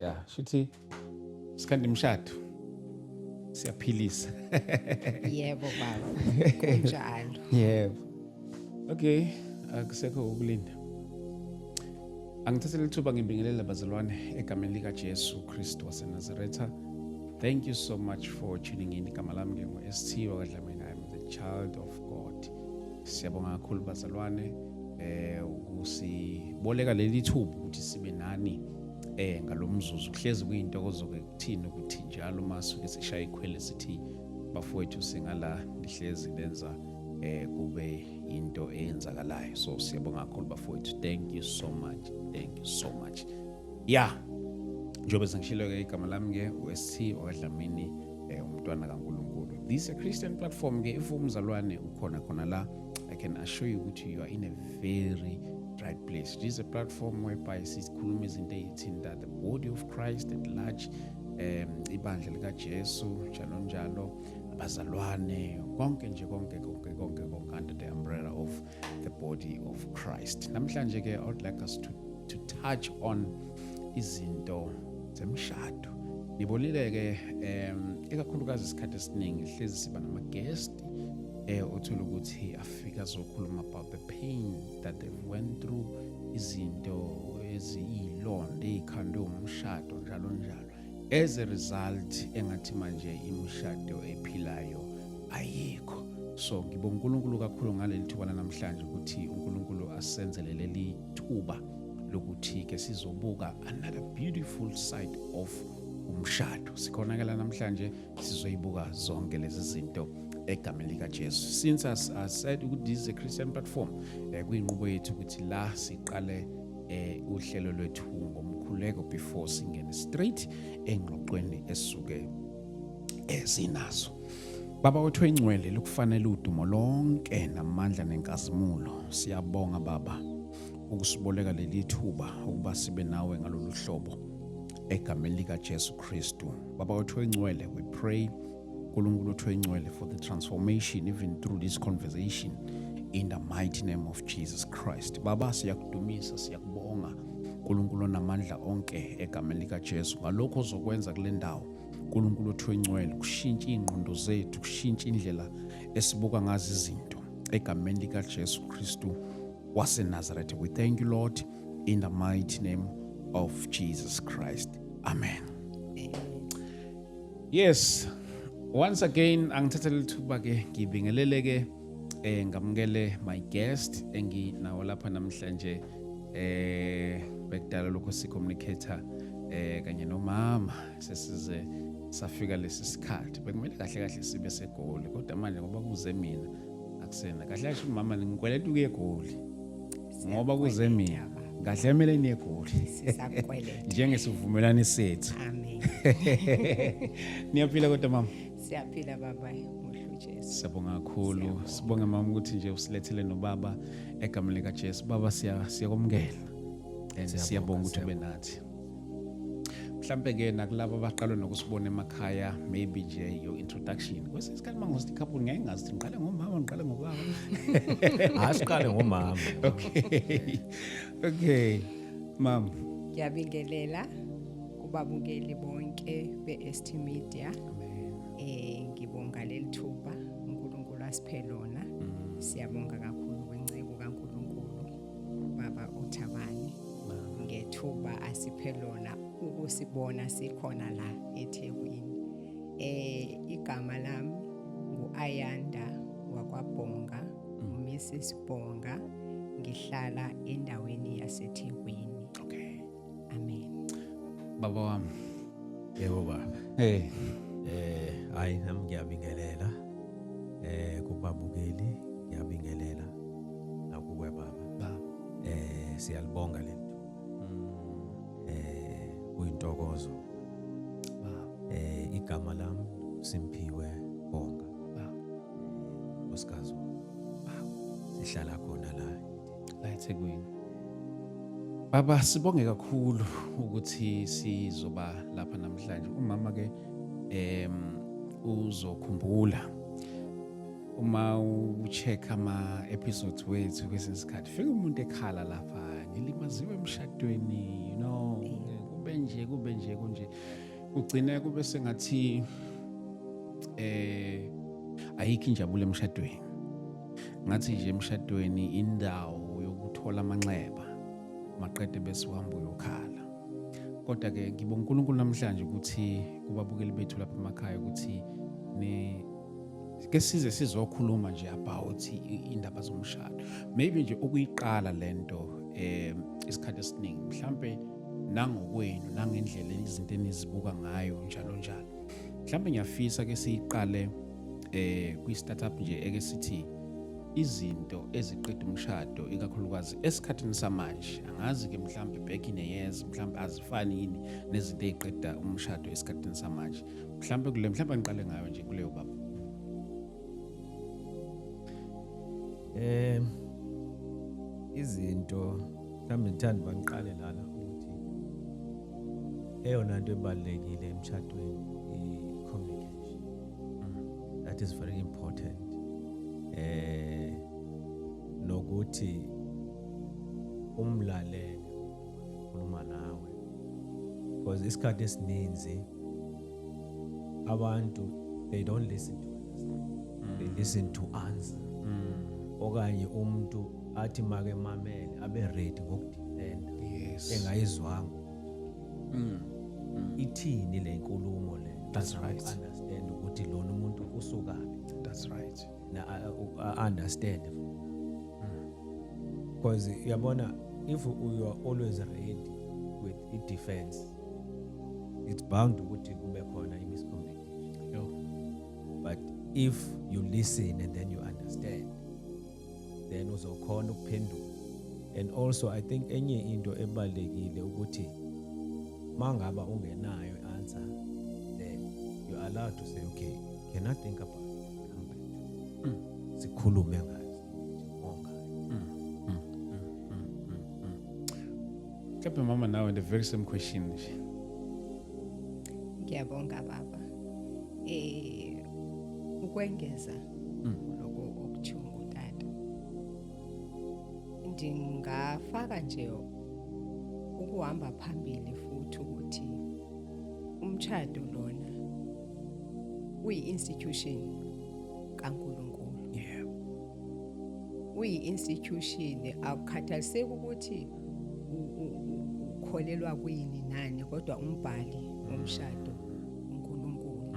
Yeah, shuthi sikhanda imshado. Siyaphilisa. Yebo baba. Kunjalo. Yebo. Okay, akusekho ukulinda. Angithathele ithuba ngibingelela bazalwane egameni lika Jesu Kristu waseNazaretha. Thank you so much for tuning in. Igama lami ngingu-ST wakwaDlamini. I'm the child of God. Siyabonga kakhulu bazalwane ukusiboleka leli thuba ukuthi sibe nani ngalomzuzu. Kuhlezi kuyintokozo ke kuthini ukuthi njalo masuke sishaya ikhwele sithi bafowethu singala lihlezi lenza kube into eyenzakalayo. So siyabonga kakhulu bafowethu. Thank you so much. Thank you so much. Yeah. Njobe sengishilo ke igama lami ke uST wakwaDlamini umntwana kaNkulunkulu. This is a Christian platform ke if umzalwane ukhona khona la, I can assure you ukuthi you are in a very right place. This is a platform whereby sikhuluma izinto ezithinta the body of Christ at large, ibandla lika Jesu njalo njalo, abazalwane konke nje konke under the umbrella of the body of Christ. Namhlanje ke I would like us to touch on izinto zemshado. Nibonile ke ekakhulukazi isikhathi esiningi hlezi siba nama guest othola ukuthi afika zokhuluma about the pain that they went through, izinto eziyilonda ezikhandwe umshado njalo njalo. As a result engathi manje imshado ephilayo ayikho. So ngibonga uNkulunkulu kakhulu ngaleli thuba namhlanje ukuthi uNkulunkulu asenzele leli thuba lokuthi ke sizobuka another beautiful side of umshado. Sikhonakala namhlanje sizoyibuka zonke lezi zinto egameni lika Jesu. Since as I said ukuthi this is a Christian platform, kuyinqubo yethu ukuthi la siqale uhlelo lwethu ngomkhuleko before singene straight engqoqweni esuke ezinazo. Baba wethu engcwele lokufanele udumo lonke namandla nenkazimulo. Siyabonga baba ukusiboleka leli thuba ukuba sibe nawe ngalolu hlobo egameni lika Jesu Kristu. Baba wethu engcwele, we pray uNkulunkulu wethu engcwele for the transformation even through this conversation in the mighty name of Jesus Christ. Baba siyakudumisa, siyakubonga uNkulunkulu namandla onke egameni lika Jesu ngalokho ozokwenza kule ndawo. uNkulunkulu wethu engcwele kushintsha ingqondo zethu, kushintsha indlela esibuka ngazo izinto egameni lika Jesu Kristu waseNazaretha. We thank you Lord in the mighty name of Jesus Christ. Amen. Yes. Once again angithathele ithuba ke ngibingelele ke ngamukele my guest enginawo lapha namhlanje bekudala lokho sicommunicator kanye nomama sesize safika lesi sikhathi. Bekumele kahle kahle sibe segoli kodwa manje ngoba kuze mina akusena kahle kahle umama ngikweleta ukuye egoli ngoba kuze mina kahle emele niye egoli Sisakweleta. njengesivumelwano sethu. Amen. Niyaphila kodwa mama? Siyaphila baba muhlu Jesu. Siyabonga kakhulu. Sibonge mama ukuthi nje usilethele nobaba egameni lika Jesu. Baba siyakomkela. And siyabonga ukuthi ube nathi. Mhlambe ke nakulabo abaqalwe nokusibona emakhaya, maybe nje your introduction. Kwesinye isikhathi mangozithi couple ngeke ngazi ukuthi ngiqale ngomama ngiqale ngobaba. Asiqale ngomama. Okay. Okay. Mama. Ngiyabingelela kubabukeli bonke beST Media. Amen. Ngibonga leli thuba uNkulunkulu asiphe lona. Siyabonga kakhulu kwencebo kaNkulunkulu baba uThabani. Ngethuba asiphe lona ukusibona sikhona la eThekwini. Igama lami nguAyanda wakwaBhonga, uMrs Bhonga. Ngihlala endaweni yaseThekwini. Okay. Amen. Baba wami. Yebo baba. Hey. Hayi nami ngiyabingelela. Kubabukeli ngiyabingelela nakuwe baba. Baba. Siyalibonga lento. Kuyintokozo. Baba. Igama lami Simphiwe Bhonga. Baba. Osikazo. Sihlala khona la eThekwini. Baba sibonge kakhulu ukuthi sizoba lapha namhlanje. Umama ke uzokhumbula uma ucheck ama episodes wethu kwesinye isikhathi fika umuntu ekhala lapha ngilimaziwe emshadweni, you know, kube kube nje kunje ugcina kube sengathi ayikho injabulo emshadweni. Ngathi nje emshadweni indawo yokuthola amanxeba maqede bese uhamba uyokhala. Kodwa ke ngibonga uNkulunkulu namhlanje ukuthi kubabukeli bethu lapha emakhaya ukuthi ke size sizokhuluma nje about indaba zomshado. Maybe nje ukuyiqala lento isikhathi esiningi mhlambe nangokwenu nangendlela izinto enizibuka ngayo njalo. Mhlambe ngiyafisa ke siqale kwi startup nje eke sithi izinto eziqeda umshado ikakhulukazi esikhathini samanje. Angazi ke mhlambe back in the years mhlambe azifani yini nezinto eziqeda umshado esikhathini samanje. Mhlambe ngiqale ngayo nje kuleyo baba. Izinto mhlambe ngithanda bangiqale lana ukuthi eyona nto ebalekile emshadweni i-communication. That is very important. Nokuthi umlalele ukhuluma nawe, because isikhathi esininzi abantu they don't listen to understand, they listen to answer. Okanye umuntu athi make mamele abe ready ngokudefenda engayizwanga ithini le nkulumo le. That's right. Understand ukuthi lona umuntu usukaphi. That's right. Na understand, because yabona, if you are always ready with i-defense, it's bound ukuthi kube khona i-miscommunication. But if you listen and then you understand, then uzokhona ukuphendula. And also I think enye into ebalekile ukuthi mangaba ungenayo answer, then you are allowed to say, okay, can I think about it, come back to it. Sikhulume ngayo, Mhlawumbe mama now in the very same question nje. Ngiyabonga baba. Ukwengeza lokho okuthunga utata. Ndingafaka nje ukuhamba phambili futhi ukuthi umshado lona uyi-institution kaNkulunkulu. Yeah. Uyi-institution, akukhathaliseki ukuthi ukholelwa kwini nani, kodwa umbhali womshado uNkulunkulu.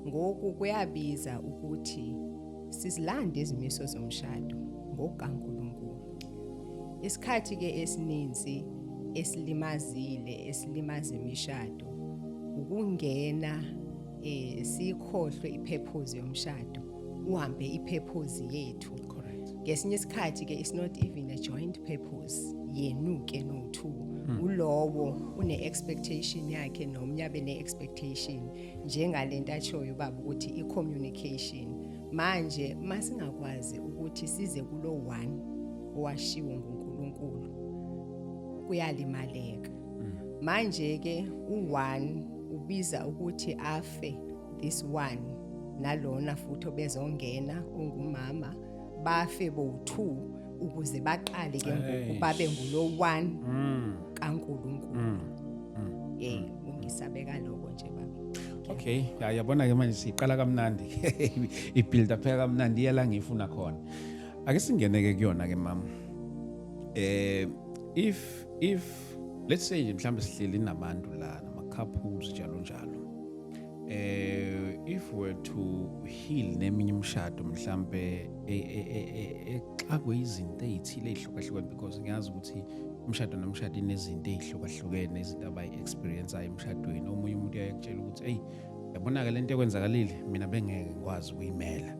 Ngoku kuyabiza ukuthi sizilande izimiso zomshado ngokukaNkulunkulu. Isikhathi ke esininzi esilimaza imishado ukungena sikhohlwe ipurpose yomshado, uhambe ipurpose yethu. Correct. Ngesinye isikhathi ke it's not even a joint purpose yenuke no2. Ulowo une-expectation yakhe nomnye abe ne-expectation njengalento atshoyo baba ukuthi i-communication. Manje masingakwazi ukuthi size kulo one owashiwo nguNkulunkulu kuyalimaleka. Manje ke u1 ubiza ukuthi afe this one nalona futhi obezongena ongumama bafe bo2 ukuze baqale ke ngoku babe ngulo one kaNkulunkulu. Ungisabeka lokho nje baba. Okay, yabona ke manje siqala kamnandi. I-build up kamnandi yala ngifuna khona. Ake singene ke kuyona ke mama. If let's say mhlambe sihleli nabantu la nama couples njalo. If we're to heal neminye imshado mhlambe exakwe izinto ezithile ezihlukahlukene, because ngiyazi ukuthi umshado nomshado inezinto ezihlukahlukene izinto abayi-experience emshadweni. Omunye umuntu uyakutshela ukuthi hey, yabona ke lento ekwenzakalile mina bengeke ngikwazi ukuyimela.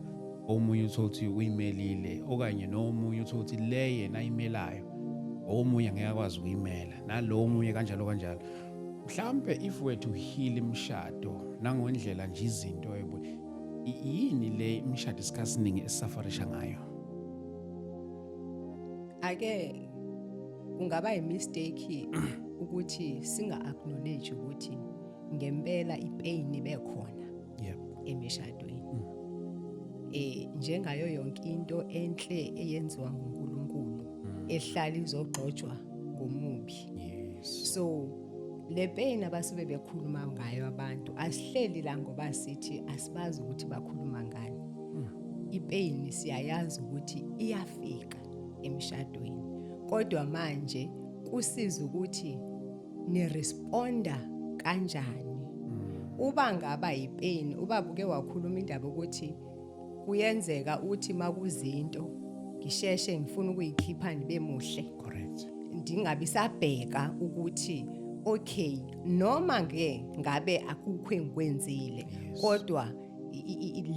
Omunye uthola ukuthi uyimelile, okanye nomunye uthola ukuthi le yena ayimelayo omunye ngeke akwazi ukuyimela, nalo omunye kanjalo. Mhlambe if we're to heal imshado nangondlela nje izinto yini le imshado isikasiningi esisafarisha ngayo? Ake kungaba i-mistake ukuthi singa-acknowledge ukuthi ngempela ipain bekhona emishadweni. Njengayo yonke into enhle eyenziwa nguNkulunkulu ehlala izogqojwa ngomubi. So le pain abasuke bekhuluma ngayo abantu asihleli la ngoba sithi asibazi ukuthi bakhuluma ngani. Ipain siyayazi ukuthi iyafika emshadweni, kodwa manje kusiza ukuthi niresponda kanjani. Uba ngaba ipain, ubaba uke wakhuluma indaba ukuthi kuyenzeka uthi makuzinto ngisheshe ngifuna ukuyikhipha nibe muhle, Correct. ndingabi sabheka ukuthi okay noma ngabe akukho engikwenzile, kodwa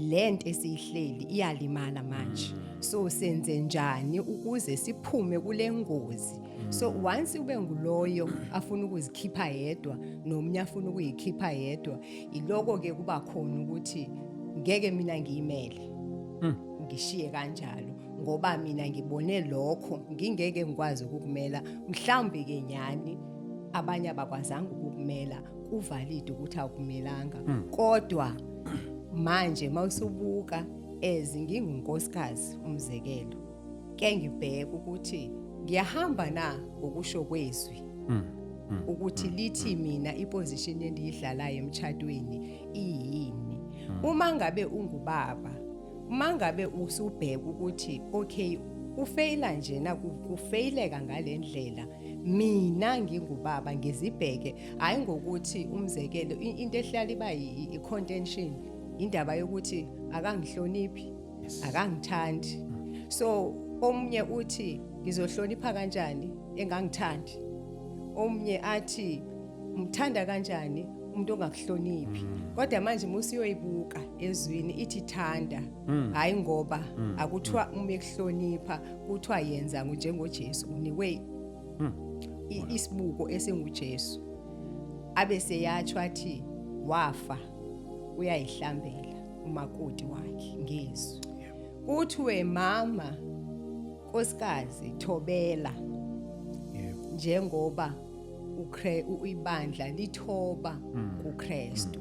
lento esihleli iyalimala manje, so senze njani ukuze siphume kule ngozi. So once ube nguloyo afuna ukuzikhipha yedwa nomnye afuna ukuyikhipha yedwa, iloko ke kuba khona ukuthi ngeke mina ngiyimele ngishiye kanjalo, ngoba mina ngibone lokho ngingeke ngikwazi ukukumela. Mhlawumbe ke nyani abanye abakwazanga ukukumela, kuvalide ukuthi akumelanga, kodwa manje mawusubuka ngingunkosikazi umzekelo, ke ngibheka ukuthi ngiyahamba na ngokusho kwezwi ukuthi lithi mina iposition endiyidlalayo emtchadweni iyini. Uma ngabe ungubaba, uma ngabe usubheka ukuthi okay ufeyila njena kufeyileka ngalendlela, mina ngingubaba ngizibheke, hayi ngokuthi umzekelo into ehlala iba i-contention indaba yokuthi akangihloniphi, akangithandi. So omnye uthi ngizohlonipha kanjani engangithandi, omnye athi umthanda kanjani umuntu ongakuhloniphi. Kodwa manje musiyoyibuka ezwini ithi thanda, hayi ngoba akuthiwa uma ekuhlonipha kuthiwa yenza njengoJesu, unikwe isibuko esinguJesu. Abese yatsho athi wafa uyayihlambela umakoti wakhe ngezwi. Kuthiwe mama nkosikazi thobela, njengoba ibandla lithoba kuKristu.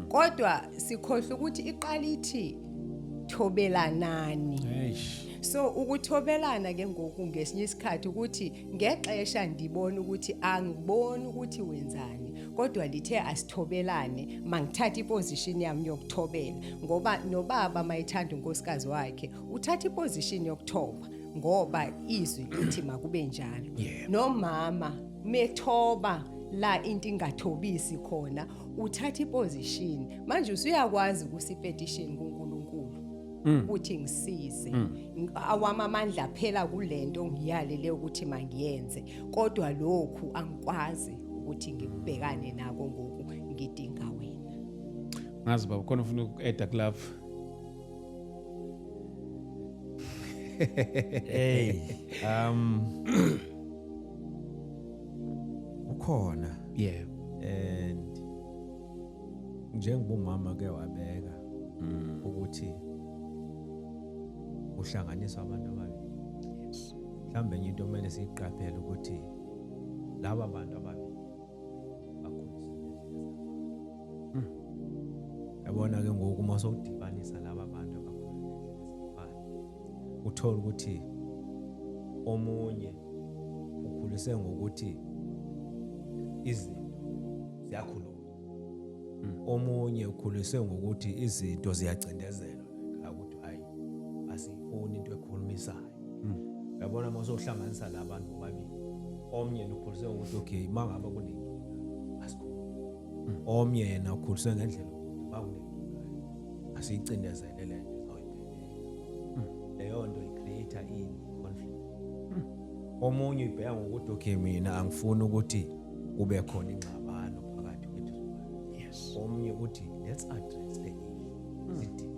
Kodwa sikhohle ukuthi iqalithi thobelanani. So ukuthobelana ke ngoku ngesinye isikhathi ukuthi ngexesha ndibona ukuthi angiboni ukuthi wenzani, kodwa lithe asithobelane, mangithatha iposition yami yokuthobela, ngoba nobaba mayithanda unkosikazi wakhe uthatha iposition yokuthoba ngoba izwi lithi makube njalo. Nomama methoba la into ingathobisi khona uthatha iposition, manje usuyakwazi ukusipetition kuNkulunkulu ukuthi ngisize, awama amandla phela kulento ngiyalele ukuthi mangiyenze, kodwa lokhu angikwazi ukuthi ngikubhekane nako ngoku ngidinga wena. Ngazi baba khona ufuna uku-add kulapho. Hey, ukhona and njengomama ke wabeka ukuthi uhlanganiswa abantu ababili. Mhlambe enye into kumele siyiqaphele ukuthi laba bantu ababili bakhuliswa. Yabona ke ngoku uma sokudibanisa laba bantu abakhuliswa, uthola ukuthi omunye ukhuliswe ngokuthi izinto ziyakhuluma, omunye ukhuliswe ngokuthi izinto ziyacindezelwa, ukuthi hayi asifuni into ekhulumisayo. Yabona mase uhlanganisa labantu bobabili, omnye ukhuliswe ngokuthi okay mangabe kunenkinga asikhuluma, omnye yena ukhuliswe ngendlela ukuthi bakunenkinga asiyicindezele lento izoyiphelela. Leyo nto icreate conflict. Omunye ibheka ngokuthi okay mina angifuni ukuthi kube khona ingxabano phakathi kwethu. Omnye uthi let's address the issue.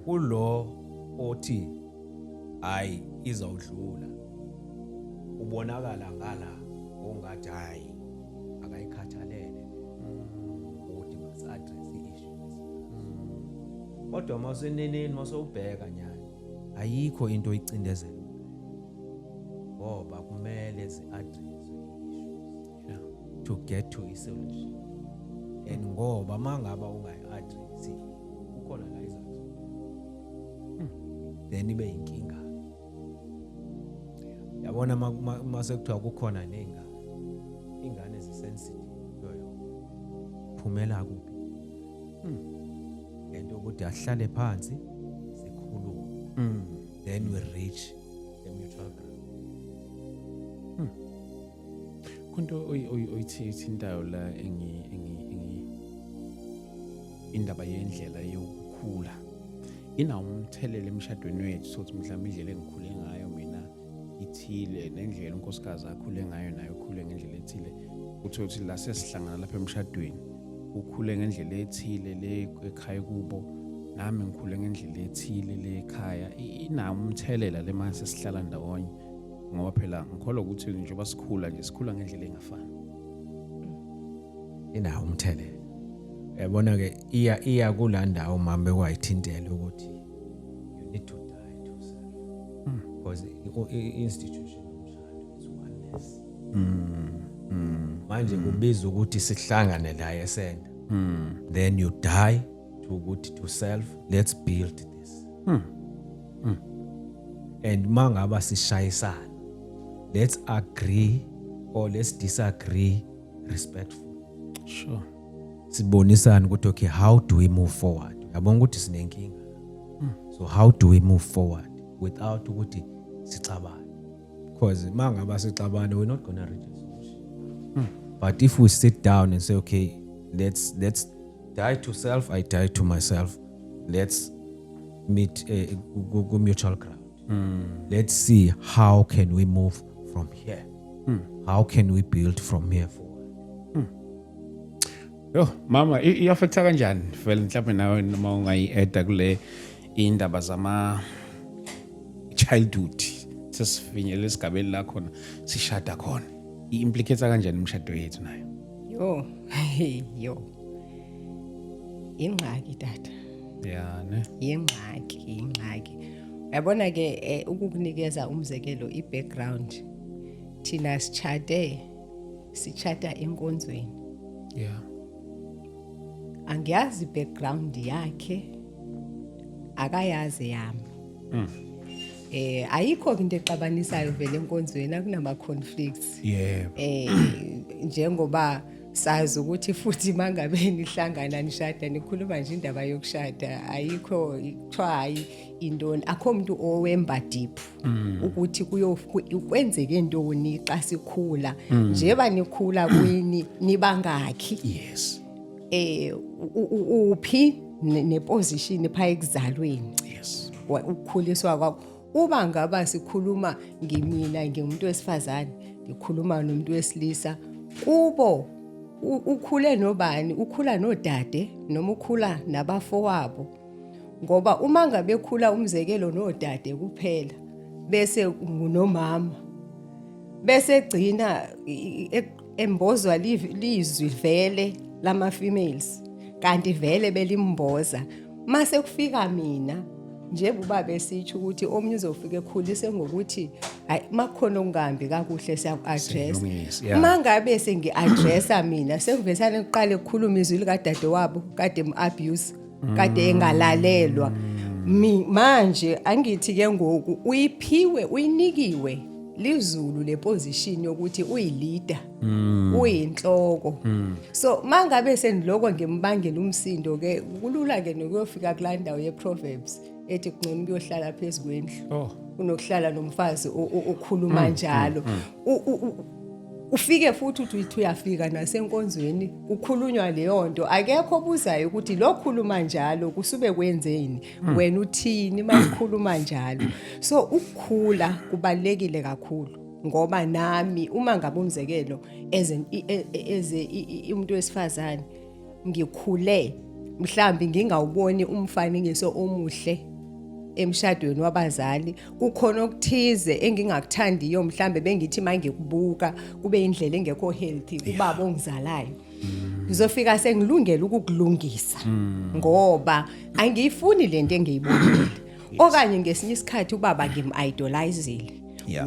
Kulo othi hayi izawudlula ubonakala ngala ongathi hayi akayikhathalele ukuthi mas address i-issues. Kodwa maseneneni masowubheka nyani ayikho into oyicindezela ngoba kumele zi-address i-issues to get to a solution. And ngoba mangaba ungayi-address ukhona la izathu then ibe inkinga. Yabona mase kuthiwa kukhona nengane ingane zisensitive kuyo phumela kuphi ngento ukuthi ahlale phansi sikhulume then we reach a mutual ground. Kunto oyithintayo la indaba yendlela yokukhula ina umthelele emshadweni wethu sokuthi mhlawumbe indlela engikhule ngayo mina ithile nendlela unkosikazi akhule ngayo nayo ukhule ngendlela ethile uthi la sesihlangana lapha emshadweni ukhule ngendlela ethile le ekhaya kubo nami ngikhule ngendlela ethile le ekhaya ina umthelela le mase sihlala ndawonye ngoba phela ngikholwa ukuthi njengoba sikhula nje sikhula ngendlela engafani Ina umthelela. Yabona ke iya kulandawo mama bekwayithintela ukuthi you need to die to self. Because institution yomshado is oneness. Manje kubiza ukuthi sihlangane la esenda. Then you die to ukuthi to self, let's build this. And mangaba sishayisana, let's agree or let's disagree respectfully. Sure. Sibonisana ukuthi okay, how do we move forward? Yabona ukuthi sinenkinga. So how do we move forward without ukuthi sixabane? Because mangaba sixabane, we're not going to reach a solution. But if we sit down and say okay, let's die to self, I die to myself. Let's meet go mutual ground. Let's see how can we move from here. How can we build from here forward? Yo mama iaffecta kanjani vele mhlawumbe nawe noma ungayi-add kule indaba zama childhood sesifinyele esigabeni la khona sishada khona i-implicate kanjani umshado wethu nayo? Yo ingxaki tata. Yeah ne ingxaki uyabona ke ukukunikeza umzekelo i-background thina sichata enkonzweni. Yeah. Angiyazi background yakhe akayazi yami. Ayikho into exabanisayo vele enkonzweni akunama conflicts. Yeah. Njengoba sazi ukuthi futhi mangabe nihlangana nishada nikhuluma nje indaba yokushada ayikho kuthiwa hayi indoni akho umuntu owemba deep ukuthi kwenzeke intoni xa sikhula njeba nikhula kwini nibangakhi. Yes. Uphi neposition pha ekuzalweni. Yes. Ukukhuliswa kwakho uba ngaba sikhuluma ngimina ngimuntu wesifazane ngikhuluma nomuntu wesilisa kubo ukhule nobani ukhula nodade noma ukhula nabafowabo ngoba uma ngabe khula umzekelo nodade kuphela bese ngunomama bese gcina embozwa lizwi vele lama females kanti vele belimboza mase kufika mina njengoba besitsho ukuthi omunye uzofika ekhulise ngokuthi makhona ongambi kakuhle siya-address mangabe sengi-addressa mina sekuvesana kuqale ukukhuluma izwi likadade wabo kade mu-abuse kade engalalelwa manje angithi ke ngoku uyiphiwe uyinikiwe lizulu le position yokuthi uyileader uyinhloko so mangabe sendiloko ngimbangela umsindo ke kulula ke nokuyofika kulandawo ye-Proverbs ethi kungcono kuyohlala phezulu kunokuhlala nomfazi okhuluma njalo ufike futhi uthi uyafika nasenkonzweni ukhulunywa leyo nto akekho obuzayo ukuthi lo khuluma njalo kusube kwenzeni wena uthini mayikhuluma njalo so ukukhula kubalekile kakhulu ngoba nami uma ngabe umzekelo umuntu wesifazane ngikhule mhlambi ngingawuboni umfanekiso omuhle emshadweni wabazali kukhona okuthize engingakuthandiyo mhlambe bengithi mangikubuka kube indlela engekho healthy kubaba ongizalayo ngizofika sengilungela ukukulungisa ngoba angiyifuni lento engiyibonile okanye ngesinye isikhathi ubaba ngim-idolizile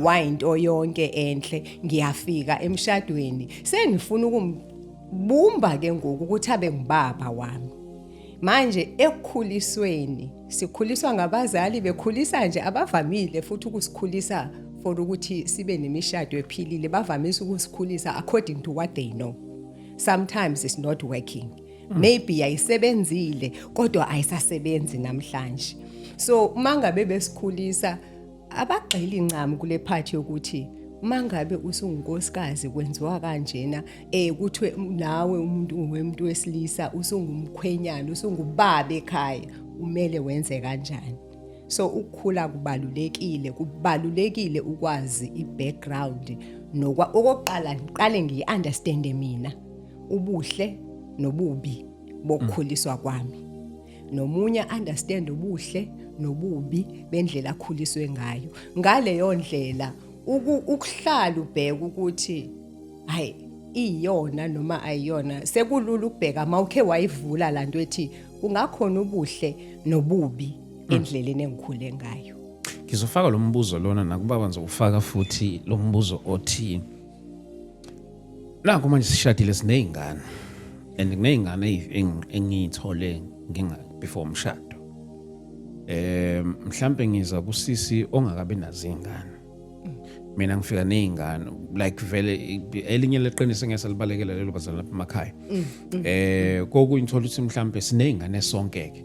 wayinto yonke enhle ngiyafika emshadweni sengifuna ukumbumba ke ngoku ukuthi abe ngubaba wami manje ekukhulisweni sikhuliswa ngabazali bekhulisa nje abavamile futhi ukusikhulisa for ukuthi sibe nemishado ephilile bavamise ukusikhulisa according to what they know. Sometimes it's not working. Maybe ayisebenzile kodwa ayisasebenzi namhlanje. So mangabe besikhulisa abagxili incamo kule part yokuthi mangabe usungunkosikazi kwenziwa kanjena kuthwe nawe umuntu wesilisa usungumkhwenyana usungubaba ekhaya umele wenze kanjani. So ukukhula kubalulekile ukwazi ibackground okokuqala ngiqale ngiunderstand mina ubuhle nobubi bokukhuliswa kwami. Nomunye understand ubuhle nobubi bendlela akhuliswe ngayo. Ngaleyo ndlela ukuhlala ubheka ukuthi hayi iyona noma ayiyona sekulula ukubheka mawukhe wayivula lanto ethi kungakhona ubuhle nobubi endleleni engikhule ngayo. Ngizofaka lo mbuzo lona nakubaba ngizofaka futhi lo mbuzo othi naku manje sishadile sineyingane and kuneyingane engiyithole before umshado. Mhlambe ngiza kusisi ongakabe nazo ingane. Mina ngifika nezingane like vele elinye leqiniso ngesalibalekela lelo bazalana lapha emakhaya. Kokuyithola ukuthi mhlambe sinezingane sonkeke.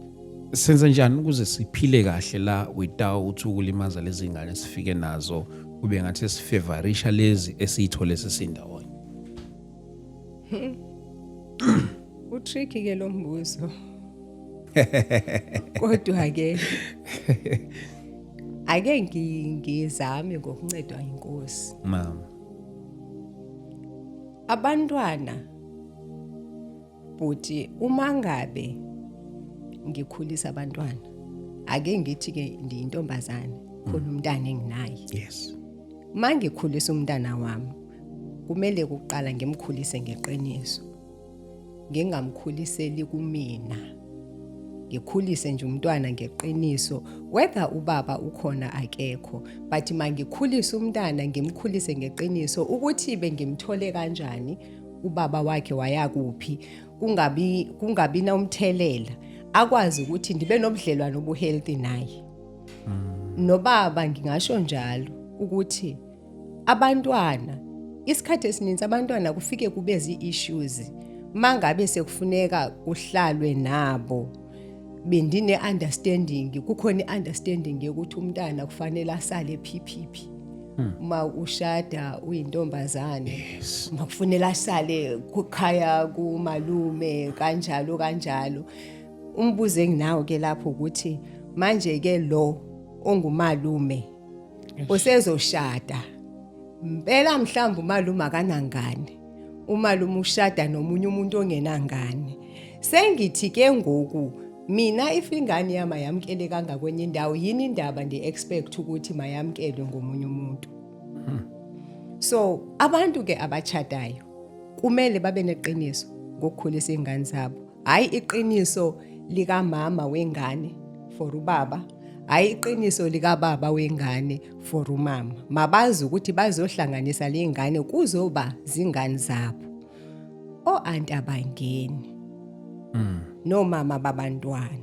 Senza njani ukuze siphile kahle la without ukulimaza lezi ngane sifike nazo kube ngathi sifavorisha lezi esithole sesindawonye. Utricky ke lo mbuzo. Kodwa ke ake ngizame ngokuncedwa inkosi. Mama. Abantwana buthi uma ngabe ngikhulisa abantwana ake ngithi ke ndiyintombazane khona umntana enginaye. Yes. Mangikhulisa umntana wami kumele kuqala ngimkhulise ngeqiniso. Ngingamkhuliseli kumina. Ngikhulise nje umntwana ngeqiniso whether ubaba ukhona akekho but mangikhulisa umntana ngimkhulise ngeqiniso ukuthi bengimthole kanjani ubaba wakhe wayakuphi kungabi na umthelela akwazi ukuthi ndibe nobudlelwano obuhealthy naye. Nobaba ngingasho njalo ukuthi abantwana isikhathi esininzi abantwana kufike kubezi issues mangabe sekufuneka kuhlalwe nabo bendine understanding kukhona understanding ukuthi umntana kufanele asale phiphipi uma ushada uyintombazane makufanele asale kukhaya kumalume kanjalo umbuzo enginawo ke lapho ukuthi manje ke lo ongumalume usezoshada impela mhlawumbe umalume akanangane umalume ushada nomunye umuntu ongenangane sengithi ke ngoku mina if ingane yami ayamkele kanga kwenye indawo yini indaba expect ukuthi mayamkelwe ngomunye umuntu. So abantu ke abachadayo kumele babe neqiniso ngokukhulisa ingane zabo. Hayi iqiniso lika mama wengane for ubaba, hayi iqiniso lika baba wengane for umama. Mabazi ukuthi bazohlanganisa lezingane kuzoba zingane zabo. Anti abangeni. No mama babantwana.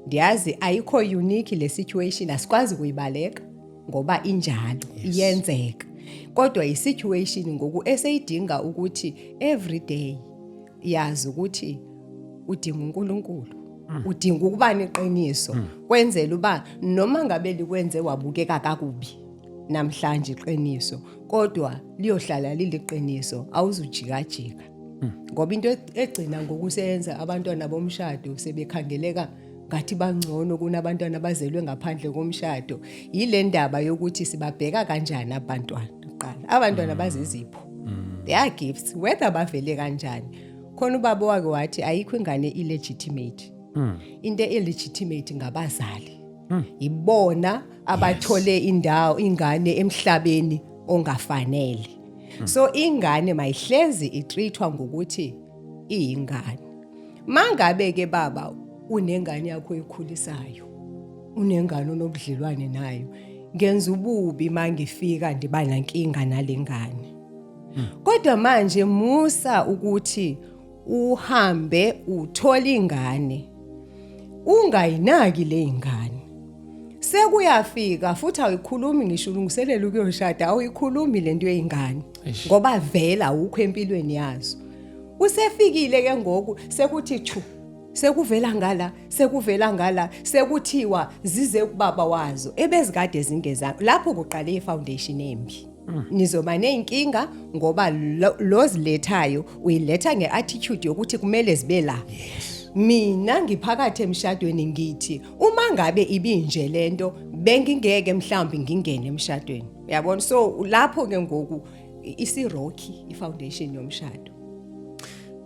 Ndiyazi ayikho unique le situation asikwazi kuyibaleka ngoba injalo iyenzeka. Kodwa isituation ngoku eseyidinga ukuthi every day yazi ukuthi udinga uNkulunkulu. Udinga ukuba neqiniso kwenzela uba noma ngabe likwenze wabukeka kakubi namhlanje iqiniso kodwa liyohlala liliqiniso awuzujikajika. Ngoba into egcina ngokusenza abantwana bomshado sebekhangeleka ngathi bangcono kunabantwana abazelwe ngaphandle komshado yile ndaba yokuthi sibabheka kanjani abantwana qala abantwana bazizipho they are gifts whether bavele kanjani khona ubaba wake wathi ayikho ingane illegitimate into illegitimate ngabazali ibona abathole indawo ingane emhlabeni ongafanele. So ingane mayihlezi itreatwa ngokuthi iyingane. Mangabe ke baba unengane yakho ekhulisayo unengane onobudlelwane nayo ngenza ububi mangifika ndiba nankinga nalengane. Kodwa manje musa ukuthi uhambe uthola ingane ungayinaki le ingane sekuyafika futhi ayikhulumi ngisho ulungiselela ukuyoshada awuyikhulumi lento yeingane Eish. ngoba vela ukho empilweni yazo usefikile ke ngoku sekuthi chu sekuvela ngala sekuthiwa zize kubaba wazo ebezikade zingeza lapho kuqale ifoundation embi nizoba nenkinga ngoba lozilethayo uyiletha ngeattitude yokuthi kumele zibe la mina ngiphakathi emshadweni ngithi uma ngabe ibinje lento bengingeke mhlawumbe ngingene emshadweni uyabona so lapho ke ngoku isirocky ifoundation yomshado.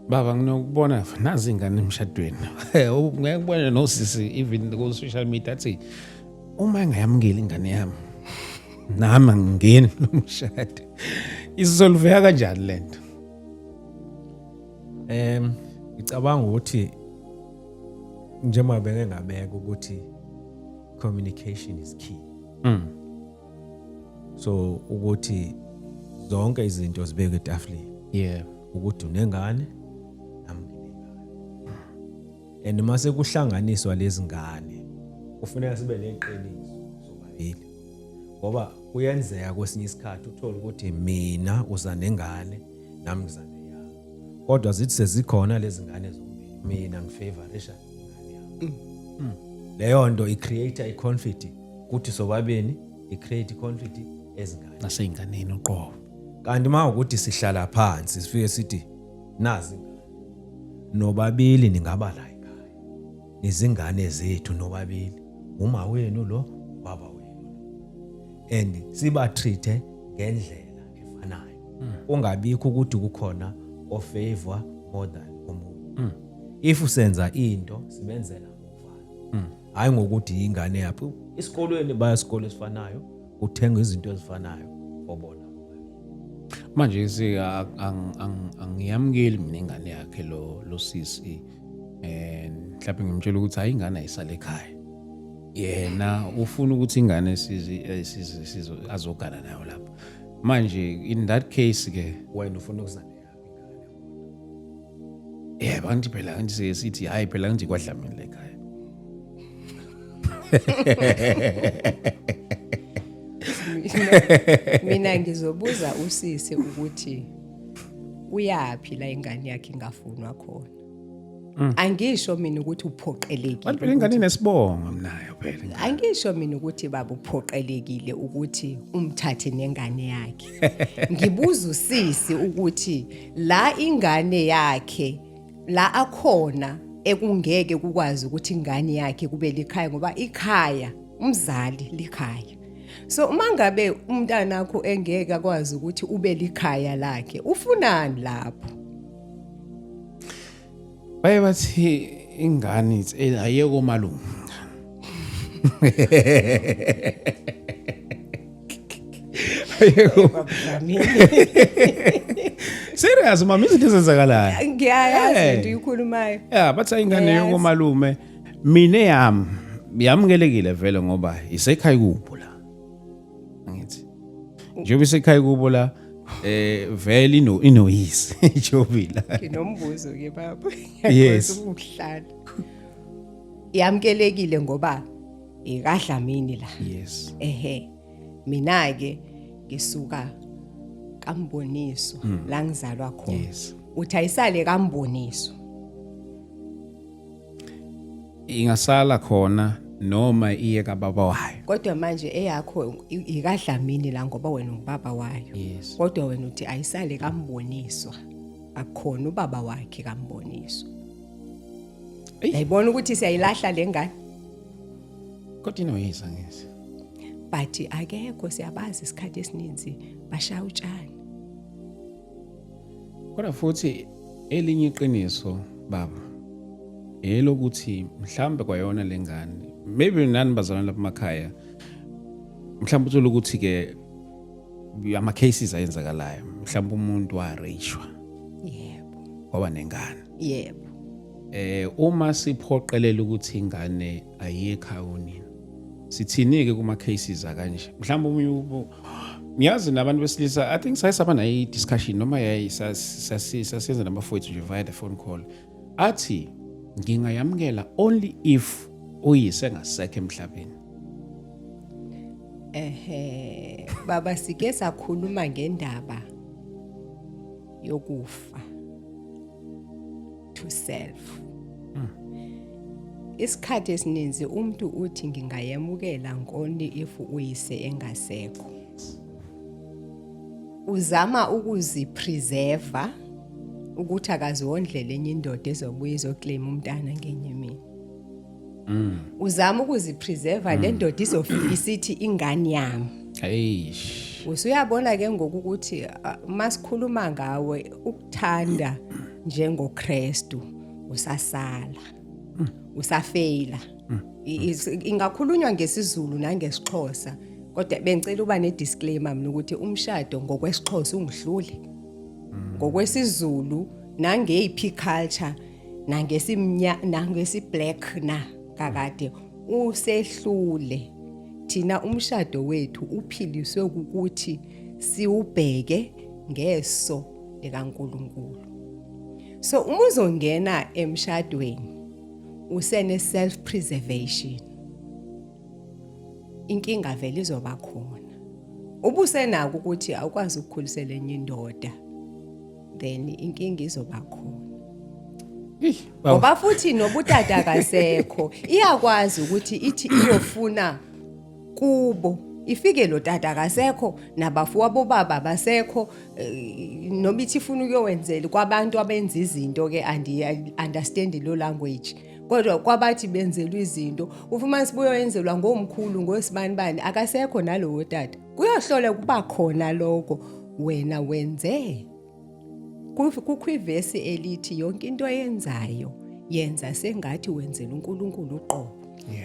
Baba nginokubona nazi ingane emshadweni. Ngeke ubone nosisi even ku social media athi uma engayamukeli ingane yami nami angingeni lomshado. Isolveka kanjani lento? Ngicabanga ukuthi njengoba beke ngabeka ukuthi communication is key. So ukuthi zonke izinto zibekwe etafuleni. Yeah. Ukuthi unengane and mase kuhlanganiswa lezi ngane kufuneka sibe neqiniso sobabili ngoba kuyenzeka kwesinye isikhathi uthola ukuthi mina uzanengane nami ngizane yami kodwa zithi sezikhona lezi ngane zombili mina ngifavorisha ingane yami leyo nto icreate iconflict ukuthi sobabini icreate iconflict ezingane Naseyinganeni uqobo. kanti mawukuthi sihlala phansi sifike sithi nazi nobabili ningaba la izingane zethu nobabili uma wenu lo baba wenu and siba treat ngendlela efanayo ungabikho ukuthi kukhona ofavor more than omunye if usenza into sibenzela ngokufana hayi ngokuthi ingane yaphi isikolweni baya isikole esifanayo uthenga izinto ezifanayo obona Manje angiyamukeli mina ingane yakhe lo sisi mhlawumbe ngimtshela ukuthi hayi ingane ayisale ekhaya yena ufuna ukuthi ingane sizo azogana nayo lapha manje in that case ke wena ufuna ukuzana yaphi ingane bantu phela ngithi sithi hayi phela ngithi kwadlamini ekhaya Mina ngizobuza usisi ukuthi uyaphhi la ingane yakhe ingafunwa khona. Angisho mina ukuthi uphoqelekile. Bantu phela ingane nesibonga minayo phela. Angisho mina ukuthi baba uphoqelekile ukuthi umthathe nengane yakhe. Ngibuza usisi ukuthi la ingane yakhe la akhona ekungeke kukwazi ukuthi ingane yakhe kube likhaya ngoba ikhaya umzali likhaya. So uma ngabe umntana wakho engeke akwazi ukuthi ube likhaya lakhe ufunani lapho? Baye bathi ingane ayeko malunga. Serious mama izinto ezenzakalayo. Ngiyayazi into uyikhulumayo. Yeah, bathi ingane yoko malume mina yamkelekile vele ngoba isekhaya kubo la. Angithi. Njengoba isekhaya kubo la vele inoyisi jobila. Nginombuzo ke baba. Yes. Ukuhlala. Yamkelekile ngoba ikadlamini la. Yes. Mina ke ngisuka kaMboniso la ngizalwa khona. Yes. Uthi ayisale kaMboniso. Ingasala khona noma iye kababa wayo. Kodwa manje eyakho ikadlamini la ngoba wena ubaba wayo. Yes. Kodwa wena uthi ayisale kaMboniswa. Akukhona ubaba wakhe kaMboniswa. Yayibona ukuthi siyayilahla lengane. Kodwa inoyisa ngezi. But akekho siyabazi isikhathi esininzi bashaya utshani. Kodwa futhi elinye iqiniso baba elokuthi mhlambe kwayona lengane maybe nani bazalwana lapha emakhaya mhlambe uthola ukuthi ke ama cases ayenzakalayo mhlambe umuntu warishwa Yebo. kwaba nengane Yebo. uma siphoqelela ukuthi ingane ayikhaya unini sithinike kuma cases akanje mhlambe umuntu ngiyazi nabantu besilisa I think sayisaba nayi discussion noma sasiyenza nabafowethu nje via the phone call athi ngingayamukela only if uyise ngasekho emhlabeni Baba sike sakhuluma ngendaba yokufa to self. Isikhathi esininzi umuntu uthi ngingayemukela nkoni if uyise engasekho. Uzama ukuzipreserve ukuthi akaziwondlele enye indoda ezobuya izoclaim umntana ngenye imini. Uzama ukuzipreserve le ndoda izofika isithi ingane yami. Eish. Usuyabona ke ngokuthi masikhuluma ngawe ukuthanda njengoKristu usasala. Usafeyila. Ingakhulunywa ngesizulu nangesixhosa kodwa bengicela uba nedisclaimer mina ukuthi umshado ngokwesixhosa ungihlule. Ngokwesizulu nangeyiphi culture nangesiblack na kakade usehlule. Thina umshado wethu uphiliswe ukuthi siubheke ngeso likaNkulunkulu. So uma uzongena emshadweni usene self preservation inkinga vele izoba khona. Ubusenako ukuthi awukwazi ukukhulisela enye indoda then inkinga izoba khona. Ngoba futhi nobutata akasekho iyakwazi ukuthi ithi iyofuna kubo ifike lo tata akasekho nabafowabo baba basekho noma ithi ifuna ukuyowenzela kwabantu abenza izinto ke understand lo language kodwa kwabathi benzelwa izinto ufuma sibuyo yenzelwa ngomkhulu ngosibani bani akasekho nalowo tata kuyohlola kuba khona lokho wena wenze. Kukho ivesi elithi yonke into oyenzayo yenza sengathi wenzela uNkulunkulu uqobo.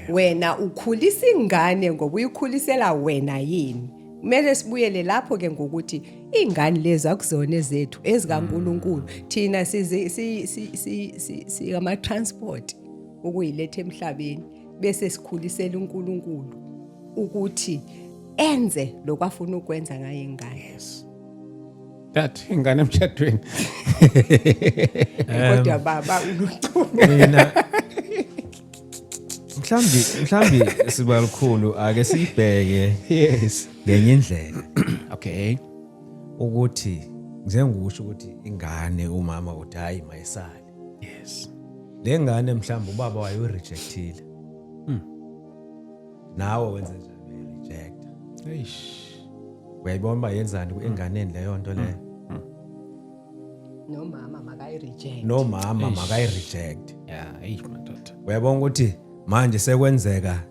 Wena ukhulisa ingane ngoba uyikhulisela wena yini. Kumele sibuyele lapho ke ngokuthi ingane lezi akuzona ezethu ezikaNkulunkulu thina si ama transport ukuyiletha emhlabeni bese sikhulisela uNkulunkulu ukuthi enze lokwafuna ukwenza ngaye ingane. That ingane emshadweni. Kodwa baba mina mhlambi sibalikhulu ake sibheke ngenye indlela. Okay. Ukuthi ngizengisho ukuthi ingane umama uthi hayi mayisali. Yes. Le ngane mhlambi ubaba wayo rejectile. Nawe wenze njani reject? Eish. Uyayibona ba yenzani kuinganeni leyo nto leyo? nomama makayi-reject. Nomama makayi-reject. Yeah, eish madoda. Uyabona ukuthi manje sekwenzeka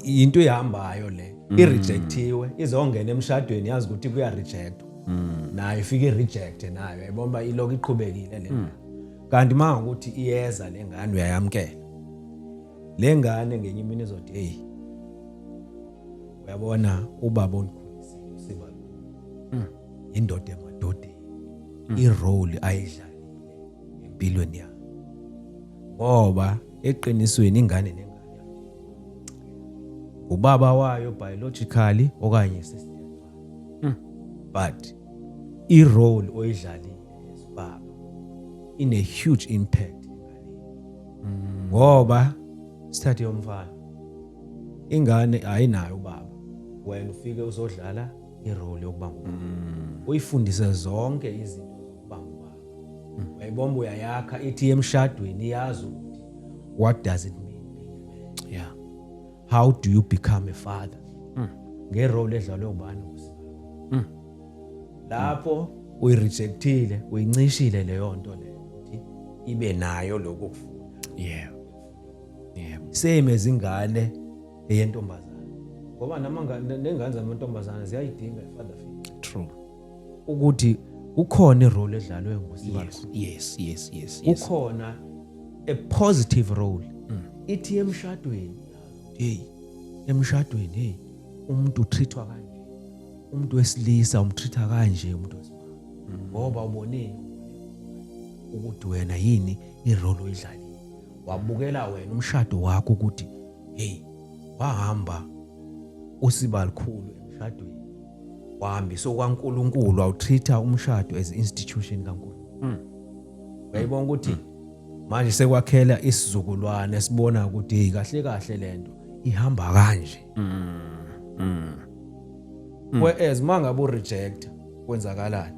into ehambayo le irejectiwe izongena emshadweni yazi ukuthi kuya rejectwa nayo ifike reject nayo uyabona iloko iqhubekile le kanti manje ukuthi iyeza lengane uyayamkela lengane ngenye imini izothi hey uyabona ubaba onkhulisile usiba indoda emadodeni irole ayidlalile empilweni yakhe ngoba eqinisweni ingane nengane ubaba wayo biologically okanye sister but irole oyidlalile yesibaba ine huge impact enganeni ngoba sithathe yomfana ingane ayinayo ubaba wena ufike uzodlala irole yokuba ngubaba uyifundise zonke izinto zokuba ngubaba uyayibona uyayakha ithi emshadweni iyazi ukuthi what does it mean being a man? Yeah. How do you become a father? Ngerole edlalwe ubani lapho uyirejectile uyincishile leyo nto leyo ukuthi ibe nayo lokho kufuna. Yeah. Yeah. Same ezingane eyentombazana ngoba nengane zamantombazana ziyayidinga ifather figure. True. Ukuthi ukhona irole edlalwe ngusibalo. Yes. Ukhona a positive role. Ithi emshadweni hey emshadweni hey umuntu utreatwa kanje umuntu wesilisa umtreata kanje umuntu wesifazane ngoba uboneni ukuthi wena yini irole oyidlalile wabukela wena umshado wakho ukuthi hey wahamba usibalikhulu emshadweni wahambisa kwaNkulunkulu awutreata umshado as institution kaNkulunkulu. Uyayibona ukuthi manje sekwakhela isizukulwane sibona ukuthi hey kahle lento ihamba kanje. Whereas mangabe u reject kwenzakalani?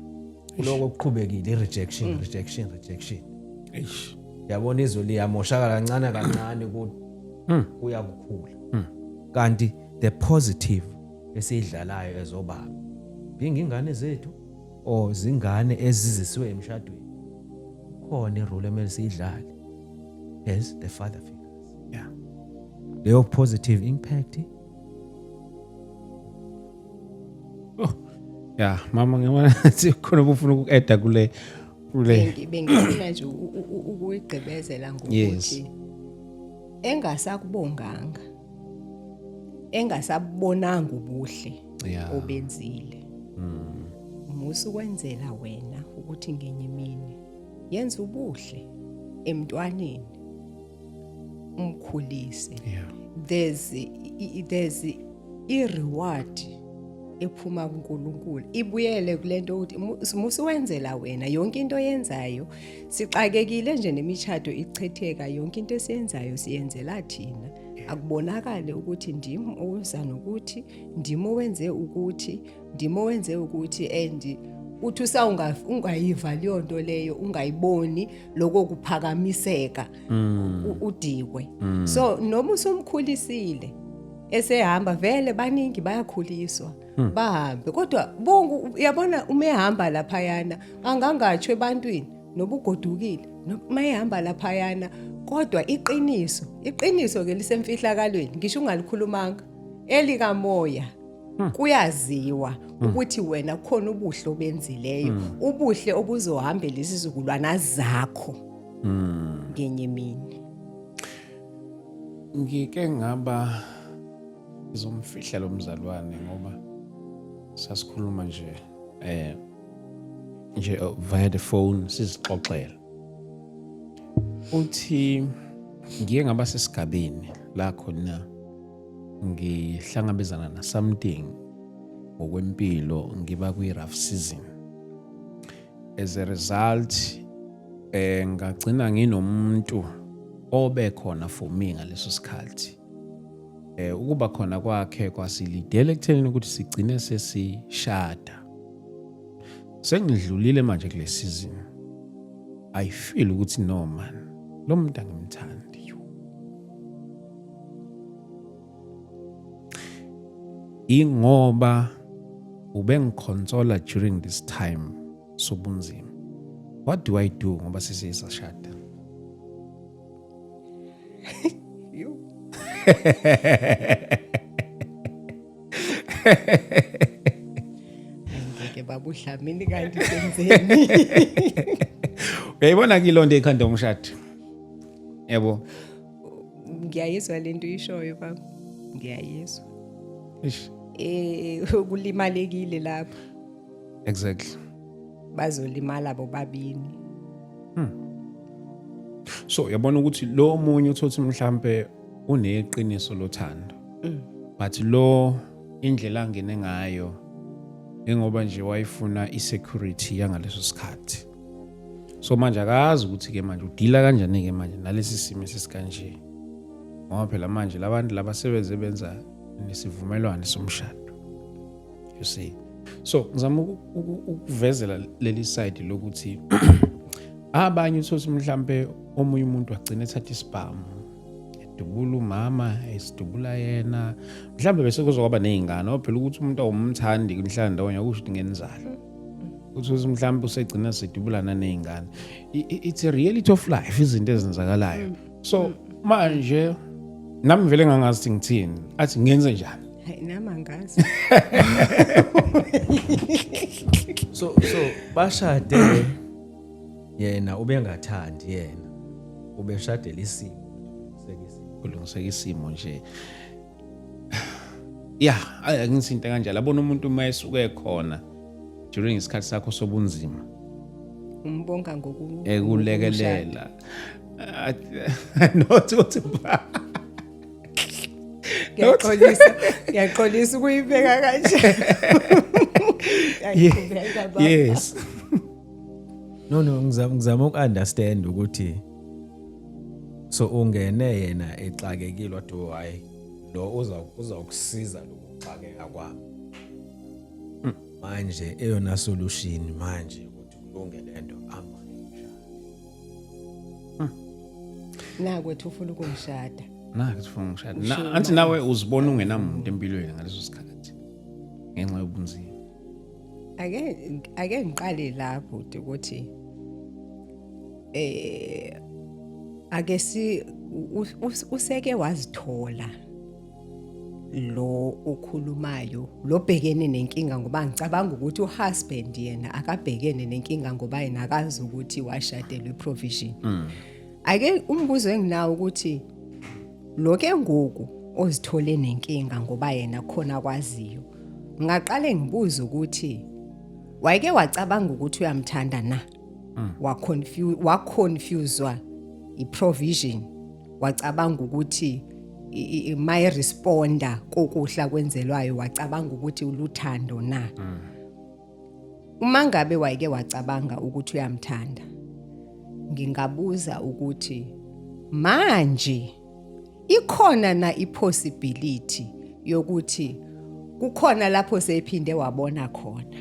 Kuloko okuqhubekile rejection. Eish. Yabona izwe liyamoshakala kancane kuya kukhula. Kanti the positive esiyidlalayo ezobaba ingane zethu o zingane ezizisiwe emshadweni khona irole emele siyidlale as the father figures. Yeah. Leyo positive impact. Yeah, mama ngiyabona sikhona ubufuna ukueda kule bengifuna nje ukuyigqibezela ngokuthi engasakubonganga engasabonanga ubuhle obenzile musu kwenzela wena ukuthi ngenye imini yenza ubuhle emntwaneni umkhulise. There's i reward ephuma kuNkulunkulu ibuyele kulento ukuthi musu wenzela wena yonke into yenzayo sixakekile nje nemishado ichitheka yonke into esiyenzayo siyenzela thina akubonakale ukuthi ndimi owenza nokuthi ndimo wenze ukuthi and uthi ungayiva leyo nto leyo ungayiboni lokho kuphakamiseka udikwe. So noma usumkhulisile esehamba vele baningi bayakhuliswa bahambe kodwa bonke uyabona uma ehamba lapha yana angangatsho ebantwini nobugodukile noma ehamba lapha yana kodwa iqiniso ke lisemfihlakalweni ngisho ungalikhulumanga elikamoya kuyaziwa ukuthi wena kukhona ubuhle obenzileyo ubuhle obuzohambela isizukulwana zakho ngenye imini. Ngike ngaba izomfihla lomzalwane ngoba sasikhuluma nje via the phone sizixoxela uthi ngiye ngaba sesigabeni la khona ngihlangabezana na something ngokwempilo ngiba kwi rough season as a result ngagcina nginomuntu obekhona for me ngaleso sikhathi ukuba khona kwakhe kwasilidele ekutheleni ukuthi sigcine sesishada sengidlulile manje kule season I feel ukuthi no man lo muntu angimthandi ingoba ubengiconsola during this time sobunzima. What do I do ngoba sesisashada? Ngeke babuhlamini kanti senzeni. Uyayibona kilonto ekhanda umshado. Yebo. Ngiyayizwa lento ishoyo baba. Ngiyayizwa. Ish. Ukulimalekile lapho. Exactly. Bazolimala bobabini. So yabona ukuthi lo omunye uthothi mhlambe uneqiniso lothando. But lo indlela angene ngayo ngoba nje wayifuna isecurity yangaleso sikhathi. So manje akazi ukuthi ke manje udila kanjani ke manje nalesi simo sesikanje. Ngoba phela manje labantu labasebenze benza nesivumelwano somshado. You see. So ngizama ukuvezela leli side lokuthi abanye uthothi mhlambe omunye umuntu agcina ethatha isibhamu edubula umama esidubula yena mhlambe bese kuzokuba nezingane phela ukuthi umuntu awumthandi kumhlanje ndawonye kusho ukuthi ngenizalo ukuthi mhlambe usegcina sedubulana nezingane. It's a reality of life izinto ezenzakalayo. So manje nami vele ngangazi ngithini athi ngenze njani nami angazi. So bashade yena ubengathandi yena ubeshadela isimo kulungiseka isimo nje. Yeah, ngisinto kanjalo abona umuntu mayesuke khona during isikhathi sakho sobunzima umbonga ekulekelela not to Ngiyaqolisa ukuyibeka kanje. Yes. No ngizama ukunderstand ukuthi so ungene yena exakekile wathi hayi lo uzawukusiza lokuxakeka kwami manje eyona solution manje ukuthi kulunge lento amba nakwethu ufuna ukungishada Nake sifuna ngishada. Anti nawe uzibona ungenamuntu empilweni ngaleso sikhathi. Ngenxa yobunzima. ake ngiqale lapho ukuthi ake si useke wazithola lo okhulumayo lo bhekene nenkinga ngoba ngicabanga ukuthi uhusband yena akabhekene nenkinga ngoba yena akazi ukuthi washadelwe provision. Ake umbuzo enginawo ukuthi lo ke ngoku ozithole nenkinga ngoba yena khona kwaziyo. Ngaqale ngibuza ukuthi wayeke wacabanga ukuthi uyamthanda na? Waconfusewa iprovision. Wacabanga ukuthi my responda kokuhla kwenzelwayo wacabanga ukuthi uluthando na? Uma ngabe wayeke wacabanga ukuthi uyamthanda, ngingabuza ukuthi manje ikhona na ipossibility yokuthi kukhona lapho sephinde wabona khona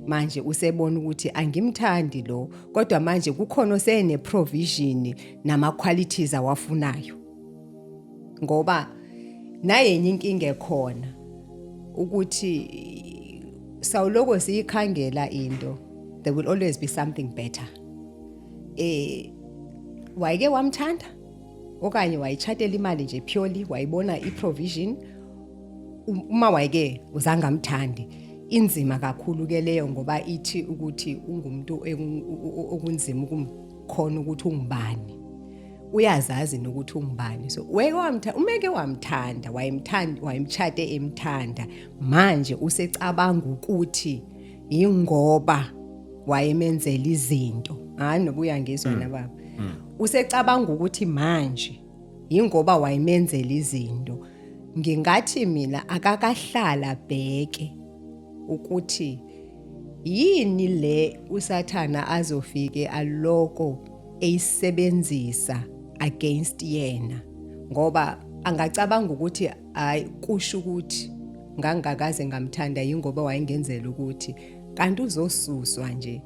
manje usebona ukuthi angimthandi lo kodwa manje kukhona osene provision nama qualities awafunayo ngoba naye enye inkinga ekhona ukuthi sawuloko siyikhangela into there will always be something better. Wayeke wamthanda okanye wayichatela imali nje purely wayibona iprovision uma wayeke uzange amthandi inzima kakhulu ke leyo ngoba ithi ukuthi ungumuntu okunzima ukumkhona ukuthi ungubani uyazazi nokuthi ungubani so umeke wamthanda wayemtshate emthanda manje usecabanga ukuthi ingoba wayemenzela izinto hayi nobuya ngizwa nababa usecabanga ukuthi manje ingoba wayemenzela izinto ngingathi mina akakahlala bheke ukuthi yini le usathana azofike aloko eyisebenzisa against yena ngoba angacabanga ukuthi hayi kusho ukuthi ngangakaze ngamthanda ingoba wayengenzela ukuthi kanti uzosuswa nje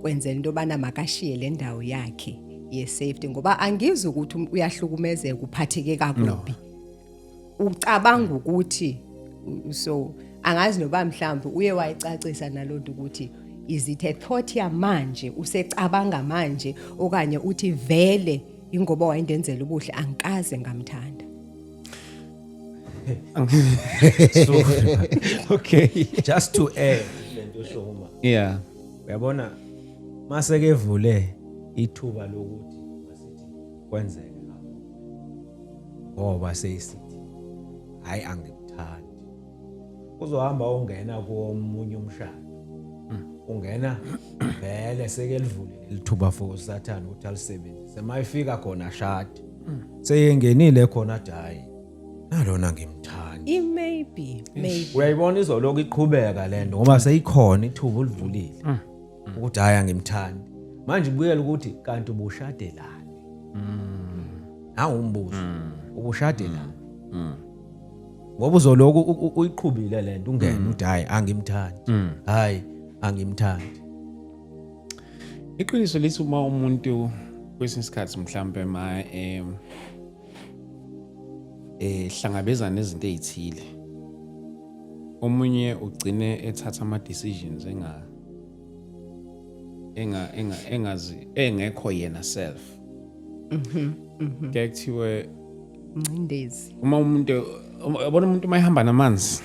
kwenzela into bana makashiye le ndawo yakhe ye safety ngoba angizwe ukuthi uyahlukumezeka uphatheke kakubi ucabanga ukuthi so angazi noba mhlawumbe uye wayicacisa nalonto ukuthi is it a thought yamanje usecabanga manje okanye uthi vele ingoba wayendenzela ubuhle angikaze ngamthanda. So okay just to add lento shoma Yeah. uyabona mase kevule ithuba lokuthi masithi kwenzeke ngoba sesithi hayi angimthandi uzohamba ungena komunye umshado ungena vele sekelivule lithuba for uSathane ukuthi alisebenzise mayifika khona shadi seyengenile khona hayi nalona ngimthandi Maybe uyayibona izoloku iqhubeka lento ngoba seyikhona ithuba ulivulile ukuthi hayi angimthandi manje kubuyela ukuthi kanti ubushadelani nawu umbuzo ubushadelani ngoba uzoloku uyiqhubile lento ungena uthi hayi angimthandi hayi angimthandi Iqiniso lithi uma umuntu kwesinye isikhathi mhlambe hlangabezana nezinto ezithile omunye ugcine ethatha ama decisions engekho yena self kuthiwe ngcindezi uma umuntu yabona umuntu mayihamba namanzi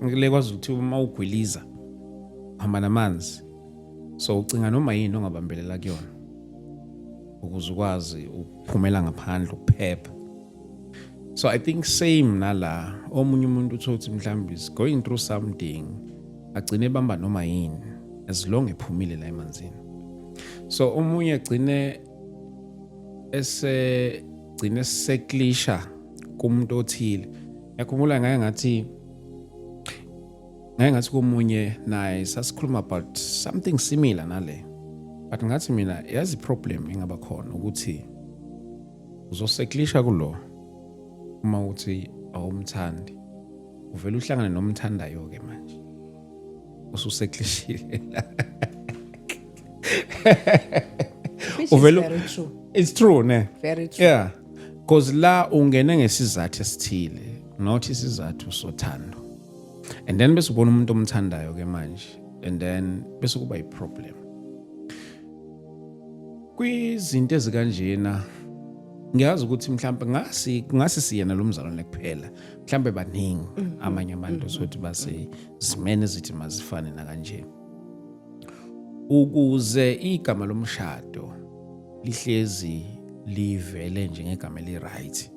ngile kwazi ukuthi uma ugwiliza hamba namanzi so ucinga noma yini ongabambelela kuyona ukuze ukwazi ukuphumela ngaphandle ukuphepha. So I think same nala omunye umuntu uthothi mhlawumbe is going through something agcine bamba noma yini as long ephumile la emanzini. So omunye agcine gcine seklisha kumuntu othile. Yakhumbula ngathi komunye naye sasikhuluma about something similar nale. But ngathi mina yazi problem engaba khona ukuthi uzoseklisha kulo uma uthi awumthandi uvela uhlangane nomthandayo ke manje ususeklishile Which is Uvela- very true. it's true ne Very true. yeah because la ungene ngesizathu esithile not isizathu sothando and then bese ubona umuntu omthandayo ke manje and then bese kuba iproblem kwizinto ezikanjena ngiyazi ukuthi mhlawumbe ngasi siyena lo mzalwane kuphela mhlawumbe baningi amanye abantu sothi base zimene ezithi mazifane na kanje ukuze igama lomshado lihlezi livele njengegama eli-right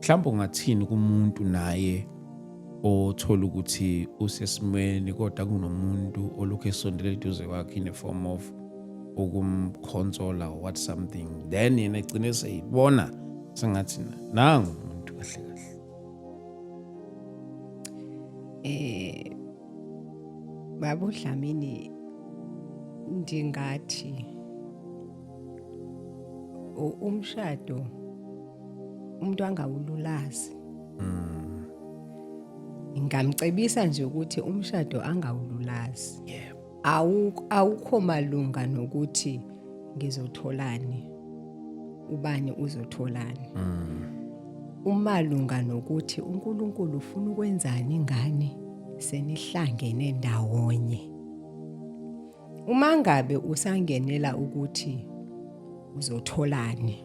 mhlawumbe ungathini kumuntu naye othola ukuthi usesimweni kodwa kunomuntu olokhu esondele eduze kwakhe in a form of ukumconsola or what something then yena egcine seyibona sengathi nangu umuntu kahle kahle Baba Dlamini ndingathi umshado umuntu angawululazi. Ngamcebisa nje ukuthi umshado angawululazi. yeah Awukho malunga nokuthi ngizotholani ubani uzotholani. Umalunga nokuthi uNkulunkulu ufuna ukwenzani ngani senihlangene ndawonye. Uma ngabe usangenela ukuthi uzotholani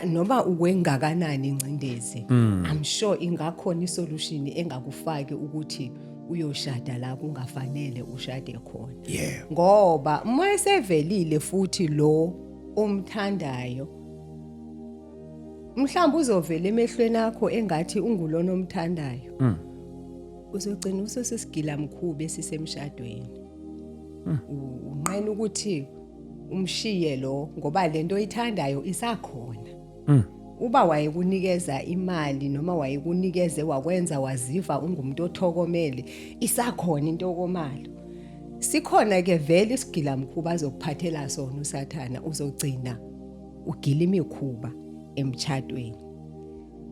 noma ukwengakanani incindezi I'm sure ingakhona isolution engakufaki ukuthi uyoshada la kungafanele ushade khona yeah ngoba uma esevelile futhi lo omthandayo mhlawumbe uzovela emehlweni akho engathi ungulona omthandayo uzogcina usesigila mkhubu esisemshadweni unqena ukuthi umshiye lo ngoba lento oyithandayo isakhona uba wayekunikeza imali noma wayekunikeze wakwenza waziva ungumuntu othokomele isakhona into okomalo sikhona ke vele isigila mkhuba azokuphathela sona usathana uzogcina ugila imikhuba emchadweni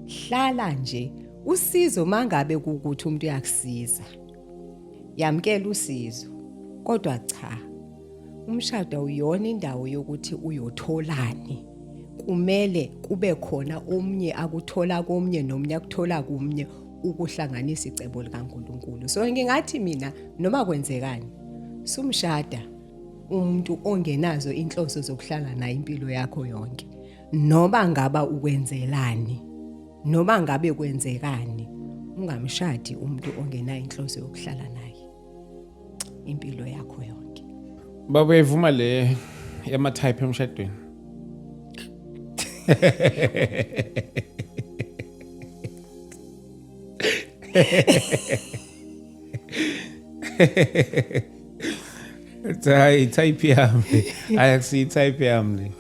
hlala nje usizo mangabe ukuthi umuntu uyakusiza yamkela usizo kodwa cha umshado uyona indawo yokuthi uyotholani kumele kube khona omnye akuthola komnye nomnye akuthola kumnye ukuhlanganisa icebo likaNkuluNkulu so ngingathi mina noma kwenzekani sumshada umuntu ongenazo inhloso zokuhlala naye impilo yakho yonke noma ngaba ukwenzelani noma ngabe kwenzekani ungamshadi umuntu ongenayo inhloso yokuhlala naye impilo yakho yonke. baba uyayivuma le yama type emshadweni hayi type yami ayakusi type yami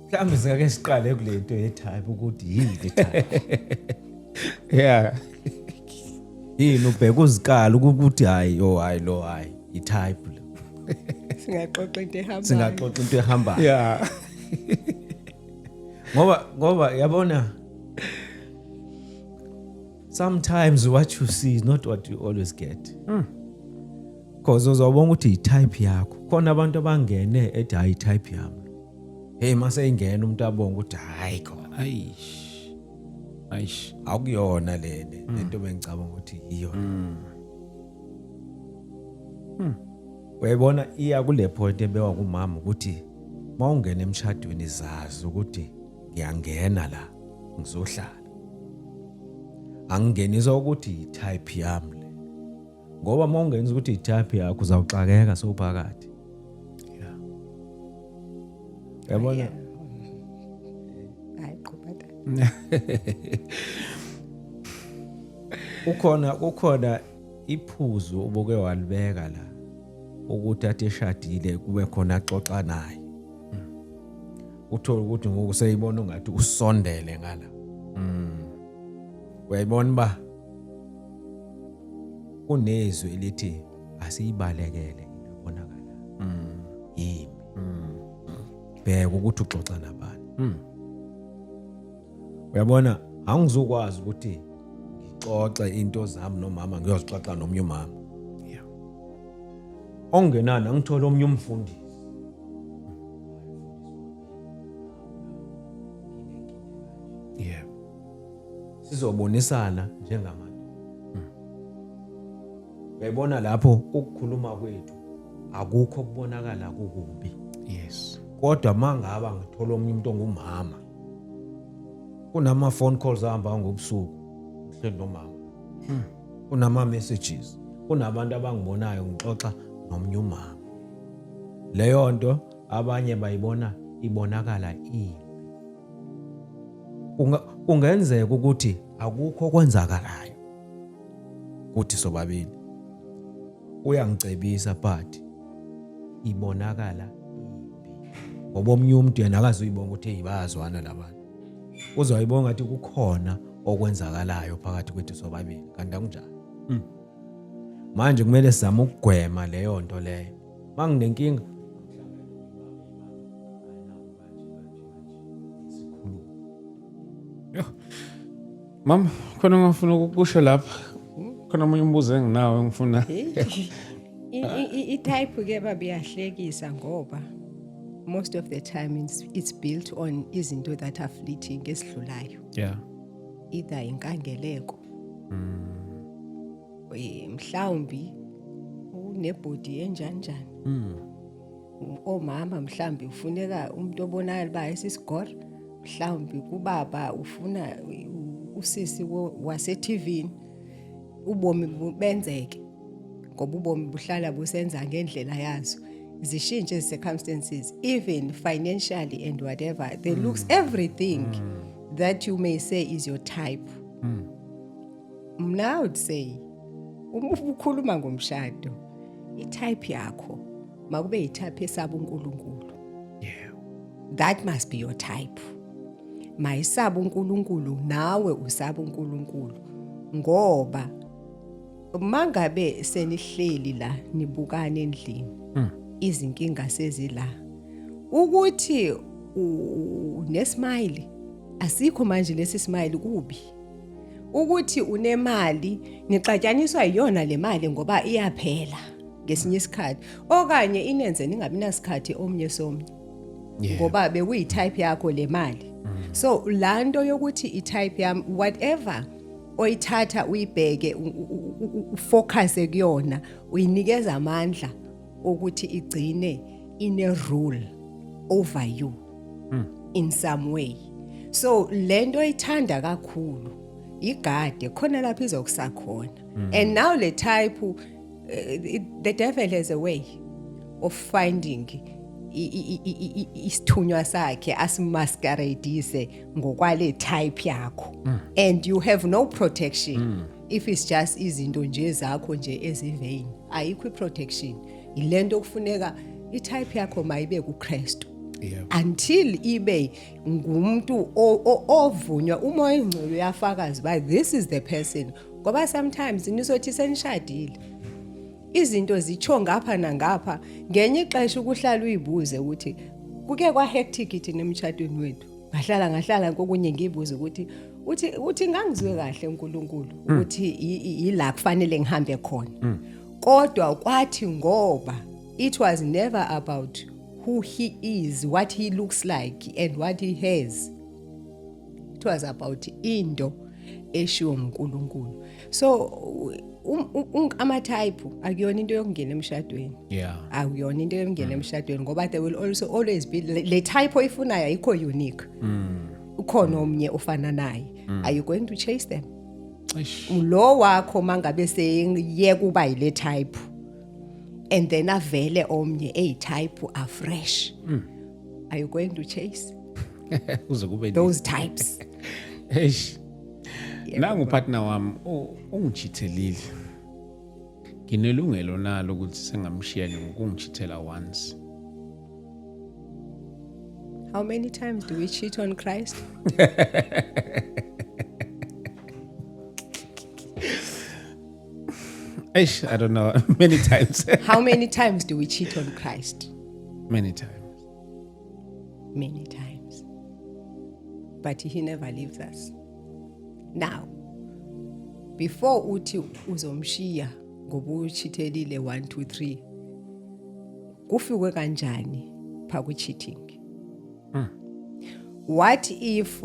mhlawumbe singake siqale kulento ye-type ukuthi yini le type yeah yini ubheka uzikala ukuthi hayi lo hayi i-type lo Singaxoxa into ehambayo. singaxoxa into ehambayo yeah ngoba yabona sometimes what you see is not what you always get because uzobona ukuthi i-type yakho khona abantu abangene ethi hayi i-type yami hey mase ingena umuntu abonga ukuthi hayi khona aish akuyona lento bengicabanga ukuthi iyo uyayibona iya kule point ebewa kumama ukuthi mawungena emshadweni zazi ukuthi ngiyangena la ngizohlala angingeniswa ukuthi i-type yami le ngoba mawungenisa ukuthi i-type yakho uzawuxakeka sophakathi yabona Hayi qhubeka. ukhona iphuzu obuke walibeka la ukuthi athi eshadile kube khona axoxa naye uthola ukuthi ngoku seyibona ungathi usondele ngala uyayibona ba kunezwi elithi asiyibalekele into ebonakala yimi bheka ukuthi uxoxa nabani Uyabona angizokwazi ukuthi ngixoxe into zami nomama ngiyozixoxa nomnye umama. Yeah. Ongenani angithola omnye umfundisi. Yeah. Sizobonisana njengabantu. Uyabona lapho ukukhuluma kwethu akukho kubonakala kukubi. Yes. Kodwa mangaba ngithola omnye umuntu ongumama. Kunama phone calls ahamba ngobusuku uhleli nomama. Kunama messages. Kunabantu abangibonayo ngixoxa nomnye umama. Leyo nto abanye bayibona ibonakala imbi. Kungenzeka ukuthi akukho kwenzakalayo kuthi sobabili. Uyangicebisa but ibonakala imbi. Ngoba omnye umuntu yena akazuyibona ukuthi eyibazwana labantu. Uzoyibona ngathi kukhona okwenzakalayo phakathi kwethu sobabili kanti akunjalo. Manje kumele sizame ukugwema leyo nto leyo. Manginenkinga Mama, khona ngifuna ukusho lapha. Khona omunye umbuzo enginawo engifuna. I-type ke babiyahlekisa ngoba most of the time it's built on izinto that are fleeting esidlulayo. Yeah. Either inkangeleko. Mhlawumbi unebody enjanjani. Omama mhlawumbi ufuneka umuntu obonakala ba esisigor. Mhlawumbi kubaba ufuna usisi wase TV ubomi benzeke ngoba ubomi buhlala busenza ngendlela yazo. Zishintshe circumstances even financially and whatever they looks everything that you may say is your type. Now I would say ukukhuluma ngomshado i-type yakho makube i-type esaba uNkulunkulu. Yeah. That must be your type. Mayisaba uNkulunkulu nawe usaba uNkulunkulu ngoba mangabe senihleli la nibukana endlini izinkinga sezila ukuthi unesmile asikho manje lesi smile kubi ukuthi unemali nixatshaniswa iyona le mali ngoba iyaphela ngesinye isikhathi okanye inenze ningabi nasikhathi omnye somnye ngoba bekuyi-type yakho le mali. So lanto yokuthi i-type yami whatever oyithatha uyibheke ufocus kuyona uyinikeza amandla ukuthi igcine ine rule over you in some way. So lento oyithanda kakhulu igade khona lapho izokusakhona. And now le type the devil has a way of finding isithunywa sakhe asimasqueradise ngokwale type yakho. And you have no protection if it's just izinto nje zakho nje ezivain. Ayikho protection. Ilento kufuneka i-type yakho mayibe kuKristu. Until ibe ngumuntu ovunywa umoya ingcwele uyafakaza ba this is the person. Ngoba sometimes nisothi senishadile izinto zitsho ngapha nangapha ngenye ixesha ukuhlala uyibuze ukuthi kuke kwa hectic ithi nemtshadweni wethu ngahlala kokunye ngibuze ukuthi ngangizwe kahle uNkulunkulu ukuthi yila kufanele ngihambe khona. Kodwa kwathi ngoba it was never about who he is, what he looks like and what he has. It was about into eshiwo uNkulunkulu. So ama-type akuyona into yokungena emshadweni. Yeah. Akuyona into yokungena emshadweni ngoba there will also always be le type oyifunayo ayikho unique. Ukhona omnye ofana naye. Are you going to chase them? Lo wakho mangabe seyiyeka kuba yile type and then avele omnye type afresh. Are you going to chase those types? Eish. Nangu partner wami ungithithelile. Nginelungelo nalo ukuthi sengamshiya ngokungithithela once. How many times do we cheat on Christ? Eish, I don't know. Many times. How many times do we cheat on Christ? Many times. Many times. but he never leaves us. Now, before uthi uzomshiya ngoba uchithelile 1 2 3, kufikwe kanjani pha ku cheating? What if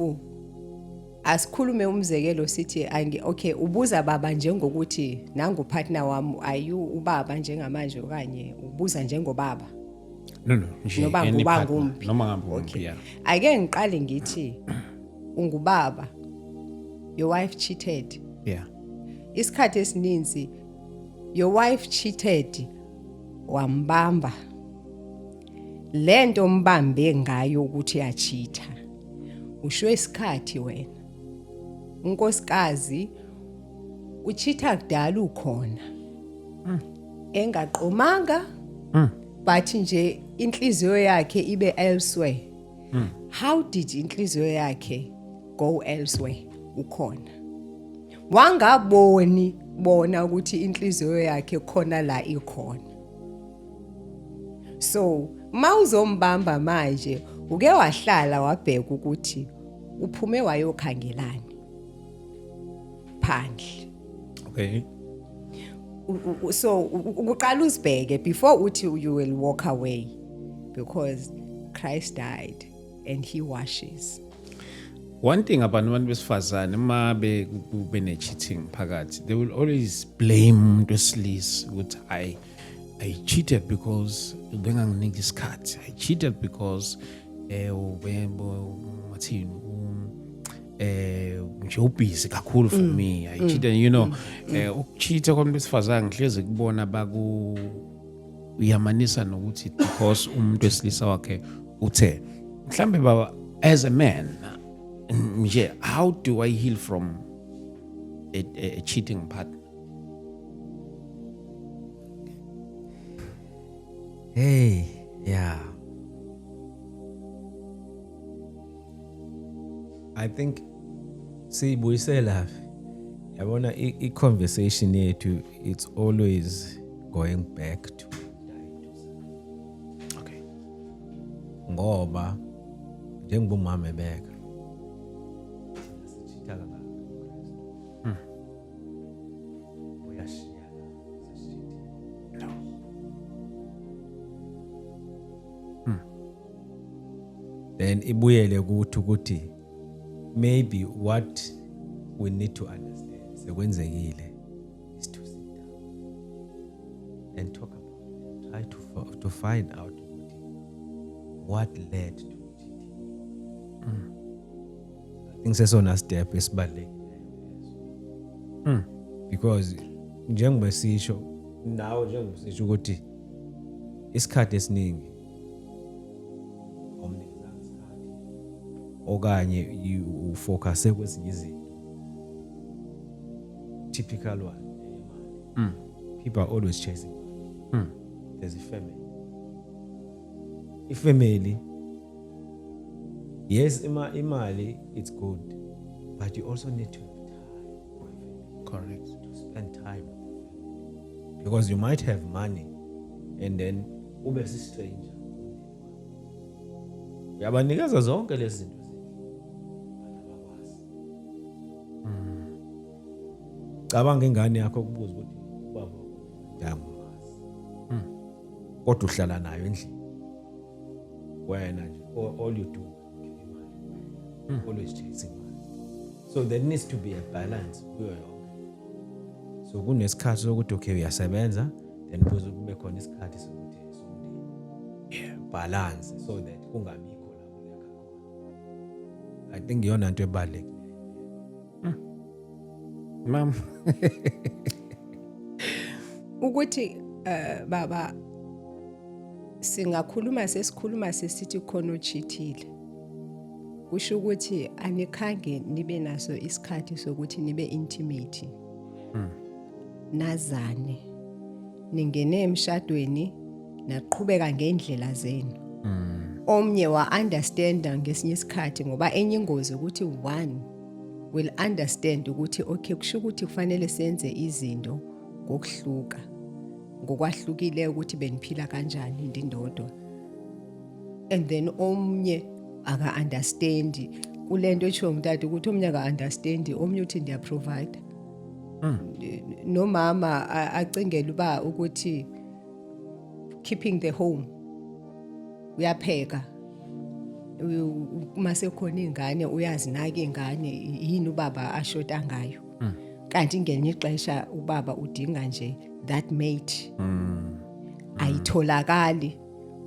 asikhulume umzekelo sithi okay, ubuza baba njengokuthi nangu partner wami ayu ubaba njengamanje okanye ubuza njengobaba? No, nje Noba any nguba partner, ngumpi. noma ngabe Okay. umphi, yeah. Ake ngiqale ngithi ungubaba, your wife cheated. Yeah. Isikhathi esininzi your wife cheated, wambamba. Lento mbambe ngayo ukuthi yachitha. Ushwe isikhathi wena. Unkosikazi uchitha kudala ukhona. Engaqomanga. But nje inhliziyo yakhe ibe elsewhere. How did inhliziyo yakhe go elsewhere ukhona? Wangaboni bona ukuthi inhliziyo yakhe khona la ikhona. So mawuzombamba manje uke wahlala wabheka ukuthi uphume wayokhangelani phandle. Okay. So uqala uzibheke before uthi you will walk away, because Christ died and he washes. One thing abantu besifazane uma bene cheating phakathi, they will always blame umuntu wesilisa ukuthi I cheated because benganginika isikhathi. I cheated because wathini nje ubusy kakhulu for me. I cheated, you know. Ukucheata kwabantu besifazane ngihlezi kubona uyamanisa nokuthi because umuntu wesilisa wakhe uthe. Mhlambe baba, as a man, nje how do I heal from a cheating partner? Hey, yeah. I think siyibuyisela yabona I-conversation yethu, it's always going back to Okay. ngoba njengobumama ebeka sithitha kangaka uyashiya No. then ibuyele kuthi ukuthi maybe what we need to understand sekwenzekile is to sit down and talk about it, try to find out what led to cheating. I think sesona step esibalekile because njengoba sisho nawe njengoba sisho ukuthi isikhathi esiningi okanye you focus kwezinye izinto. Typical one. People are always chasing. There's a family. Family, yes, imali, it's good, but you also need to have time for a family. Correct. To spend time, because you might have money and then ube stranger. Uyabanikeza zonke lezi zinto. Cabanga ingane yakho kubuza ukuthi baba ngiyamumazi. Kodwa uhlala nayo endlini. Wena nje all you do always chasing money. So there needs to be a balance kuyo yonke. So kunesikhathi sokuthi okay uyasebenza, then kube khona isikhathi sokuthi balance so that kungabikho la uleka khona. I think iyona into ebalekile. Mom. Ukuthi baba singakhuluma sesithi khona uchithile. Kusho ukuthi anikhange nibe naso isikhathi sokuthi nibe intimate. Nazane. Ningene emshadweni naqhubeka ngendlela zenu. Omnye wa understanda ngesinye isikhathi ngoba enye ingozi ukuthi one will understand ukuthi okay kusho ukuthi kufanele senze izinto ngokuhluka ngokwahlukile ukuthi beniphila kanjani indododwa, and then omnye aka understand kulento etsho ngitata ukuthi omnye aka-understandi omnye uthi ndiyaprovide. Nomama acingela uba ukuthi keeping the home uyapheka, uma sekhona ingane uyazinaka ingane, yini ubaba ashota ngayo. Kanti ngelinye ixesha ubaba udinga nje that mate. Ayitholakali.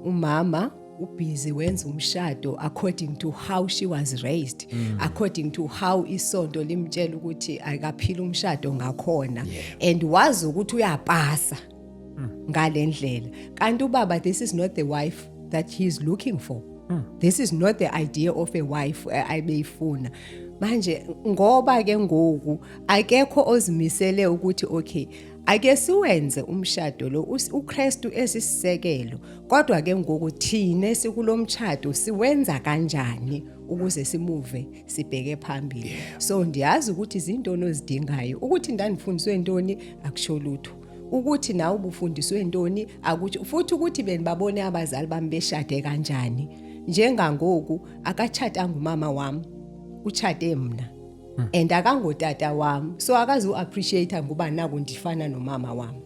Umama ubhizi wenza umshado according to how she was raised, according to how isonto limtshela ukuthi akaphila umshado ngakhona, and wazi ukuthi uyapasa ngalendlela. Kanti ubaba, this is not the wife that he is looking for. This is not the idea of a wife ayebeyifuna. Manje ngoba ke ngoku akekho ozimisele ukuthi okay, ake siwenze umshado lo uKristu esisisekelo, kodwa ke ngoku thina sikulomshado siwenza kanjani ukuze simuve sibheke phambili. So ndiyazi ukuthi izinto ozidingayo, ukuthi ndanifundiswe intoni akusho lutho, ukuthi nawe ubufundiswe intoni akuthi, futhi ukuthi benibabone abazali bami beshade kanjani. Njengangoku akachatanga umama wami, uchade mina, and akangotata wami, so akazi uappreciate ngoba naku ndifana nomama wami.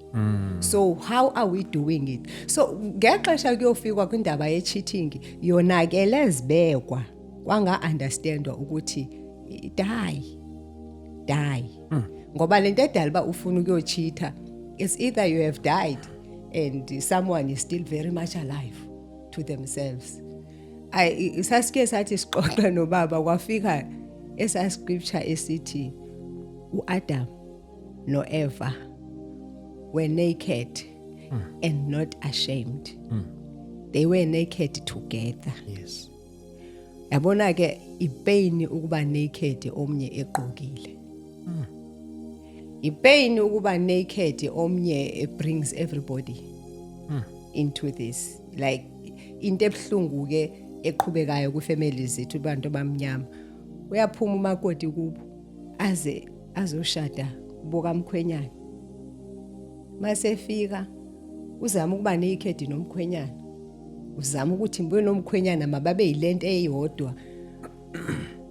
So how are we doing it? So ngexesha kuyofika kwindaba ye cheating, yona ke lezibekwa kwanga understandwa ukuthi die ngoba lento edala ba ufuna ukuyocheata, it's either you have died and someone is still very much alive to themselves. Sasike sathi siqoqa nobaba kwafika esa scripture esithi uAdam noEva were naked and not ashamed. They were naked together. Yes. Yabona ke ipain ukuba naked omnye eqokile. Ipain ukuba naked omnye brings everybody into this, like into ebhlungu ke eqhubekayo ku families zethu abantu abamnyama. Uyaphuma umakoti kubo aze azoshada boka mkhwenyana, mase fika uzama ukuba naked nomkhwenyana, uzama ukuthi mbuye nomkhwenyana mababe yilento eyodwa.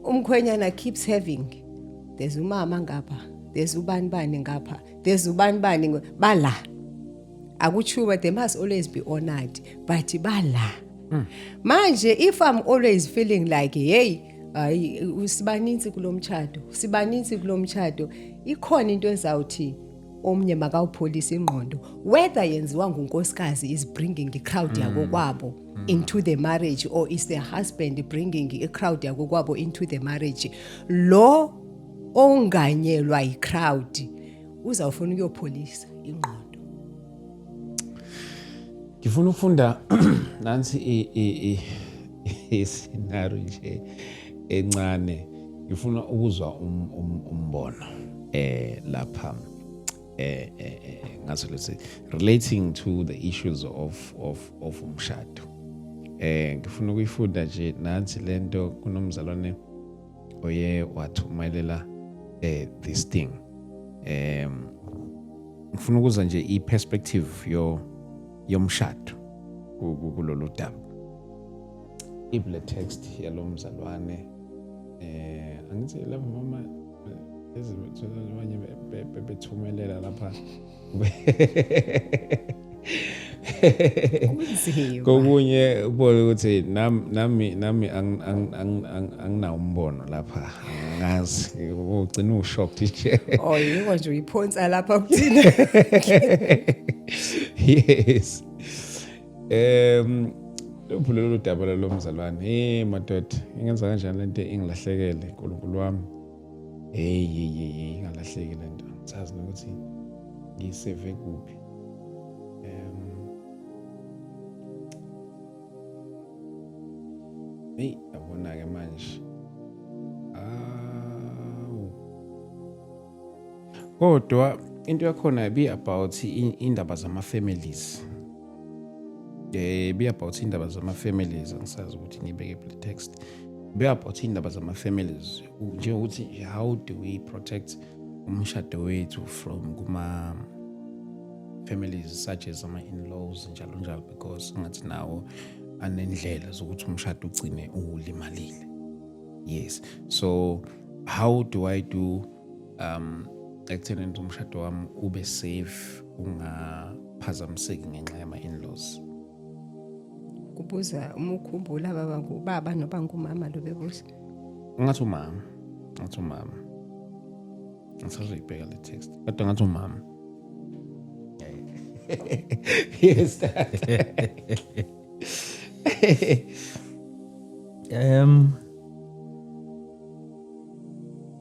Umkhwenyana keeps having, there's umama ngapha, there's ubani ngapha, there's ubani bala. Akuchuba, they must always be honored, but bala. Manje if I'm always feeling like hey, sibaninzi kulomchado, ikhona into ezawuthi omnye makawupholisa ingqondo, whether yenziwa ngunkosikazi is bringing a crowd yakokwabo into the marriage, or is the husband bringing a crowd yakokwabo into the marriage. Lo onganyelwa i-crowd uzawufuna ukuyopholisa ingqondo. Ngifuna ukufunda nansi scenario nje encane, ngifuna ukuzwa umbono lapha ngaso let's say relating to the issues of umshado. Ngifuna ukuyifunda nje nansi lento kunomzalwane oye wathumelela this thing. Ngifuna ukuzwa nje i-perspective yomshado kulolu daba. Ible text yalomzalwane angithi lapha mama ezimthwalanye bethumelela lapha kokunye ubona ukuthi nami angina umbono lapha, ngazi ugcina ushocked nje. Oh, yiko nje uyiphonsa lapha kuthina. Yes. Lolu daba lomzalwane, madoda ingenza kanjani lento ingilahlekele uNkulunkulu wami. Ingalahleki lento, sazi ukuthi ngiseve kuphi. Yabona ke manje kodwa into yakhona be about indaba zama families. Be about indaba zama families, angisazi ukuthi ngibeke play text. Be about indaba zama families, nje ukuthi how do we protect umshado wethu from kuma families such as ama in-laws njalo, because ngathi nawo anendlela zokuthi umshado ugcine ulimalile. Yes. So how do I do ekuthenini ukuthi umshado wami ube safe ungaphazamiseki ngenxa yama in-laws? Kubuza uma ukhumbula baba ngubaba noba ngumama lo bebuza. Ngathi umama. Ngisazoyibheka le text. Kodwa ngathi umama. Yes.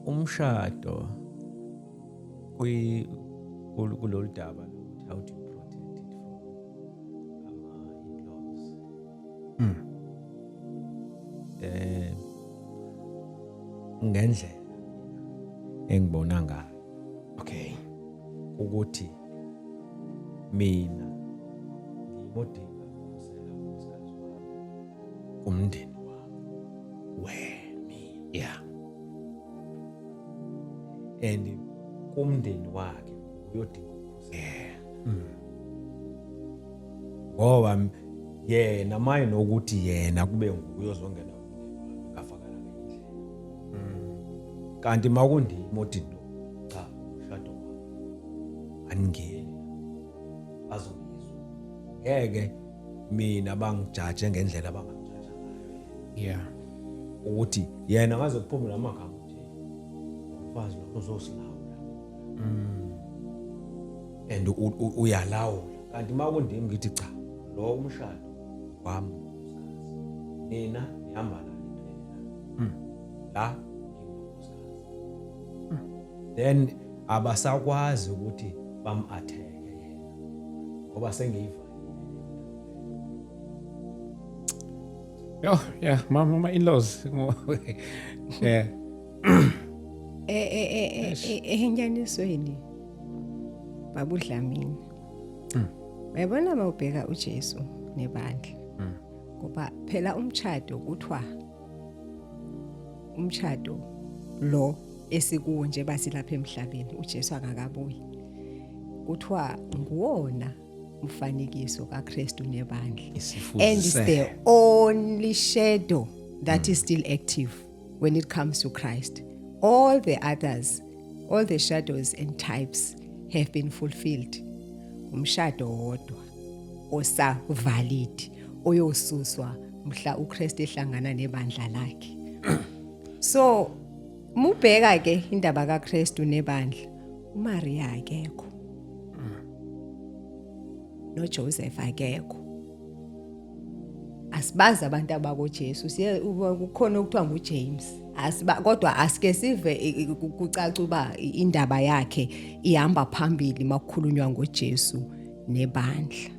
Umshado kulolu daba lokuthi how do you protect it from in-laws. Ngendlela engibona ngayo Okay. ukuthi mina ngimodinga ukusela unkosikazi wami umndeni wami. Yeah. And kumndeni wakhe uyodinga ukusela. Ngoba yena maye nokuthi yena kube nguye ozongena ngafakala ngendlela. Kanti makundimi othi cha umshado wami angene azongizwa. Ngeke mina bangijaje ngendlela abangijaja ngayo. Yeah. Ukuthi yena ngaze kuphuma lamagama nje umfazi lo uzosilawula and uyalawula. Kanti makundimi ngithi cha lo umshado wami unkosikazi nina nihamba la niphela la nginkosikazi. Then abasakwazi ukuthi bam-atheke yena ngoba sengiyiva. Yeah, mama in-laws. Yeah. Enyanisweni babudlamini. Uyabona mawubheka uJesu nebandla. Ngoba phela umshado kuthiwa umshado lo esikuwo nje basilapha emhlabeni uJesu akakabuyi. Kuthiwa nguwona umfanekiso kaKristu nebandla. And it's the only shadow that is still active when it comes to Christ. All the others, all the shadows and types have been fulfilled. Umshado wodwa osa valid oyosuswa mhla uKristu ehlangana nebandla lakhe. So mubheka ke indaba kaKristu nebandla, uMaria akekho. noJoseph akekho. Asibazi abantu abakoJesu, siye kukhona ukuthiwa nguJames. Kodwa asike sive kucaca uba indaba yakhe ihamba phambili makukhulunywa ngoJesu nebandla.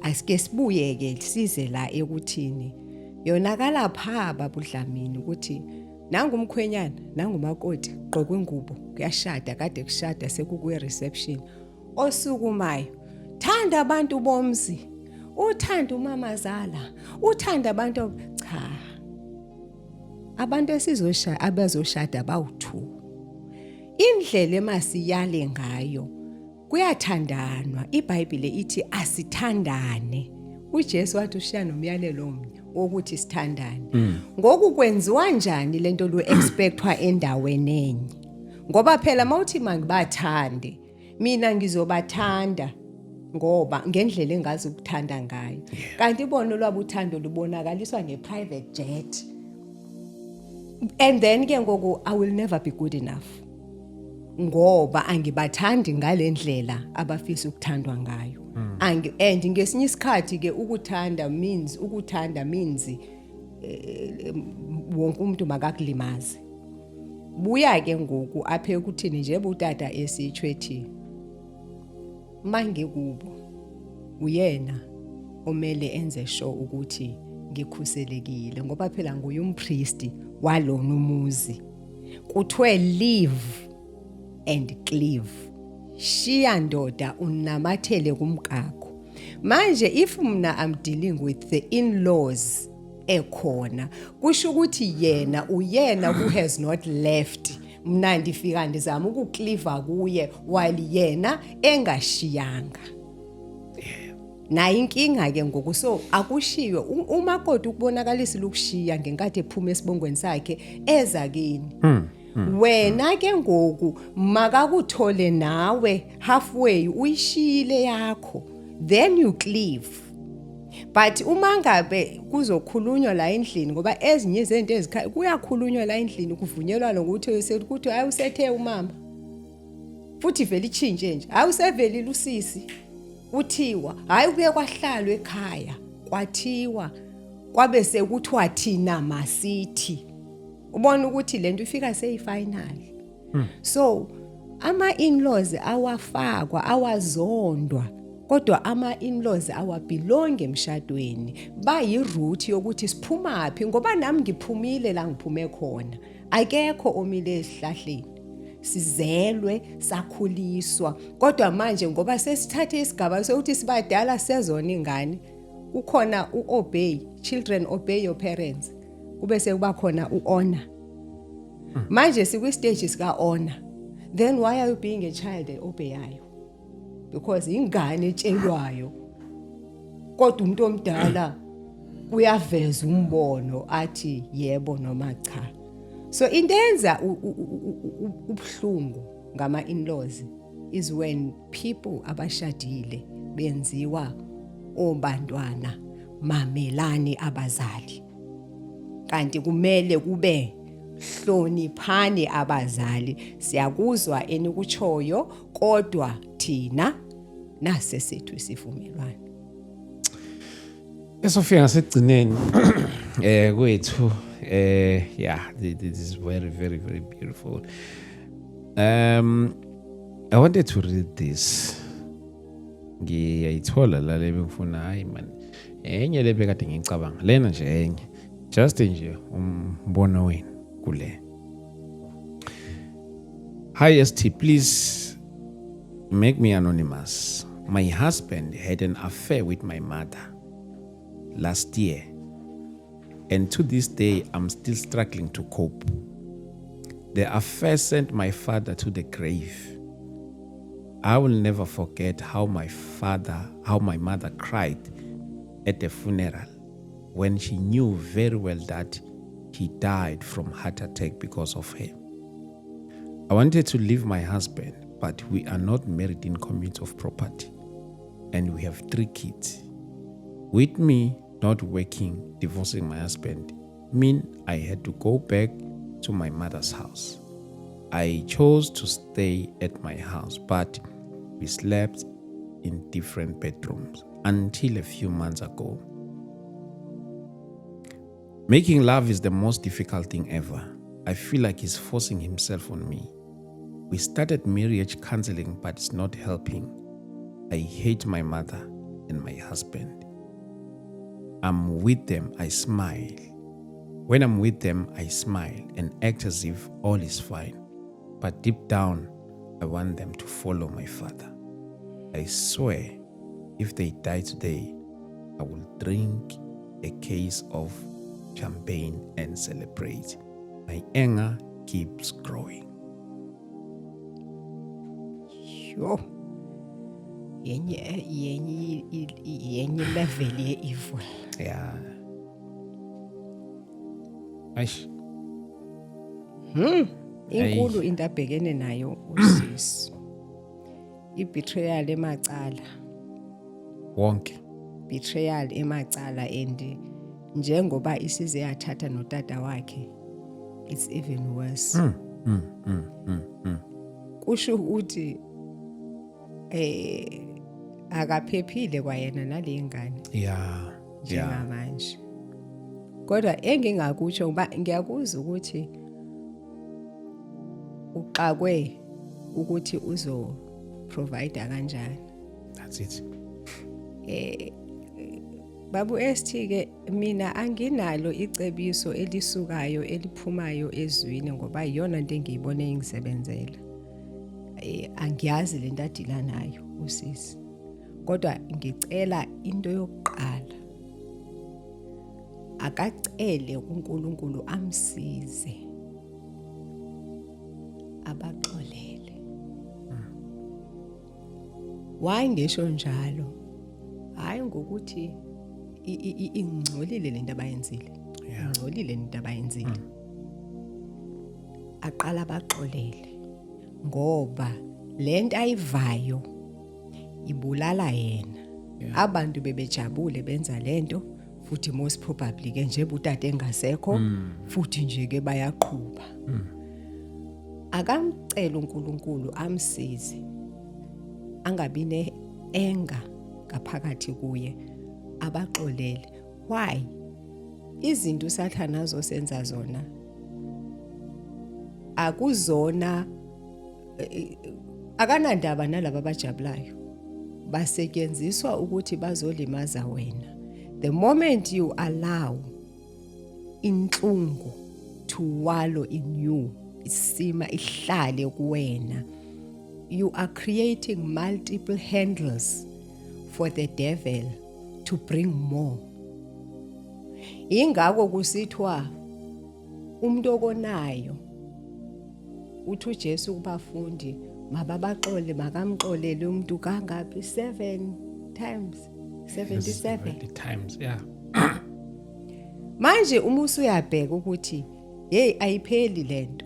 Asike sibuye ke size la ekuthini yonakala pha babudlamini ukuthi nangumkhwenyana nangumakoti gqoka ingubo kuyashada kade kushada sekukuye reception osukumayo thanda abantu bomzi uthanda umamazala uthanda abantu cha abantu esizosha abazoshada bawu2 indlela emasiyale ngayo kuyathandanwa. iBhayibheli ithi asithandane. uJesu wathi ushiya nomyalelo omnye wokuthi sithandane. Ngokukwenziwa njani lento lo expectwa endaweni enye? Ngoba phela mawuthi mangibathande mina ngizobathanda ngoba ngendlela engazi ukuthanda ngayo. Kanti ibono lwabo uthando lubonakaliswa ngeprivate jet. And then ke ngoku I will never be good enough. Ngoba angibathandi ngalendlela abafisa ukuthandwa ngayo. And ngesinye isikhathi ke ukuthanda means wonke umuntu makakulimaze. Buya ke ngoku apha ekuthini nje utata esithwethi mangekubo uyena omele enze sure ukuthi ngikhuselekile ngoba phela nguye umpriest walona umuzi. Kuthiwe live and cleave. Shiya ndoda unamathele kumkakho. Manje if mina I'm dealing with the in-laws ekhona kusho ukuthi yena uyena who has not left. Mina ndifika ndizama ukucleave kuye while yena engashiyanga. nayo inkinga ke ngoku so akushiwe umakoti ukubonakalisa ukushiya ngenkathi ephuma esibongweni sakhe eza kini wena ke ngoku makakuthole nawe halfway uyishile yakho then you cleave. But uma ngabe kuzokhulunywa la endlini ngoba ezinye izinto ezikhaya kuyakhulunywa la endlini kuvunyelwa nokuthi ukuthi hayi usethe umama futhi vele ichinje nje hayi usevelile usisi uthiwa hayi kuye kwahlalwa ekhaya kwathiwa kwabe sekuthiwa thina masithi ubona ukuthi lento ifika seyifinal. So ama in-laws awafakwa awazondwa kodwa ama in-laws awabelong emshadweni bayiroot yokuthi siphuma phi ngoba nami ngiphumile la ngiphume khona akekho omile esihlahleni sizelwe sakhuliswa kodwa manje ngoba sesithathe isigaba sokuthi sibadala sezona ingane kukhona uobey children obey your parents kube sekuba khona uhonor manje sikwi stage sika honor then why are you being a child obeyayo because ingane etshelwayo kodwa umuntu omdala uyaveza umbono athi yebo noma cha. So intenza ubhlungu ngama in-laws is when people abashadile benziwa obantwana mamelani abazali kanti kumele kube hloniphani abazali siyakuzwa enikuchoyo kodwa thina nase sethu isivumelwano. Esofika ngasekugcineni kwethu yeah this is very very very beautiful. I wanted to read this. Ngiyayithola la lebengifuna hayi man enye lebe kade ngicabanga lena nje enye just nje umbono wenu kule. Hi ST, please make me anonymous. My husband had an affair with my mother last year, and to this day I'm still struggling to cope. The affair sent my father to the grave. I will never forget how my mother cried at the funeral when she knew very well that he died from heart attack because of her. I wanted to leave my husband, but we are not married in commute of property, and we have 3 kids. With me not working, divorcing my husband mean I had to go back to my mother's house. I chose to stay at my house, but we slept in different bedrooms until a few months ago. Making love is the most difficult thing ever. I feel like he's forcing himself on me. We started marriage counseling, but it's not helping. I hate my mother and my husband. I'm with them, I smile. When I'm with them, I smile and act as if all is fine. But deep down, I want them to follow my father. I swear, if they die today, I will drink a case of champagne and celebrate. My anger keeps growing. Yo. Yenye level ye evil. Yeah. Aish. Inkulu into abhekene nayo usisi. I-betrayal emacala. Wonke. Betrayal emacala and njengoba isize yathatha notata wakhe, it's even worse. Kusho ukuthi akaphephile kwayena nalengane. Yeah. Njengamanje. Kodwa engingakutsho ngoba ngiyakuzwa ukuthi uxakwe ukuthi uzo provide kanjani. That's it. Babu ST ke mina anginalo icebiso elisukayo eliphumayo ezwini ngoba iyona into engiyibone ingisebenzela. Angiyazi lento adila nayo usisi. Kodwa ngicela into yokuqala. Akacele uNkulunkulu amsize. Abaxolele. Why ngisho njalo? Hayi njengokuthi ingcolile lento abayenzile. Ingcolile lento abayenzile. Aqala baxolele ngoba lento ayivayo ibulala yena. Abantu bebejabule benza lento futhi most probably ke nje utata engasekho futhi nje ke bayaqhubha. Akamcela uNkulunkulu amsize angabi ne-anger ngaphakathi kuye, abaxolele. Why? Izinto uSathane azosenza zona akuzona, akanandaba nalabo abajabulayo, basetshenziswa ukuthi bazolimaza wena. The moment you allow inhlungu to wallow in you, isima ihlale kuwena, you are creating multiple handles for the devil to bring more. Ingakho kusithwa umuntu okonayo uthi uJesu kubafundi mababaxole, makamxolele umuntu kangapi? 7 times 77 times, yeah. Manje uma usuyabheka ukuthi hey ayipheli lento,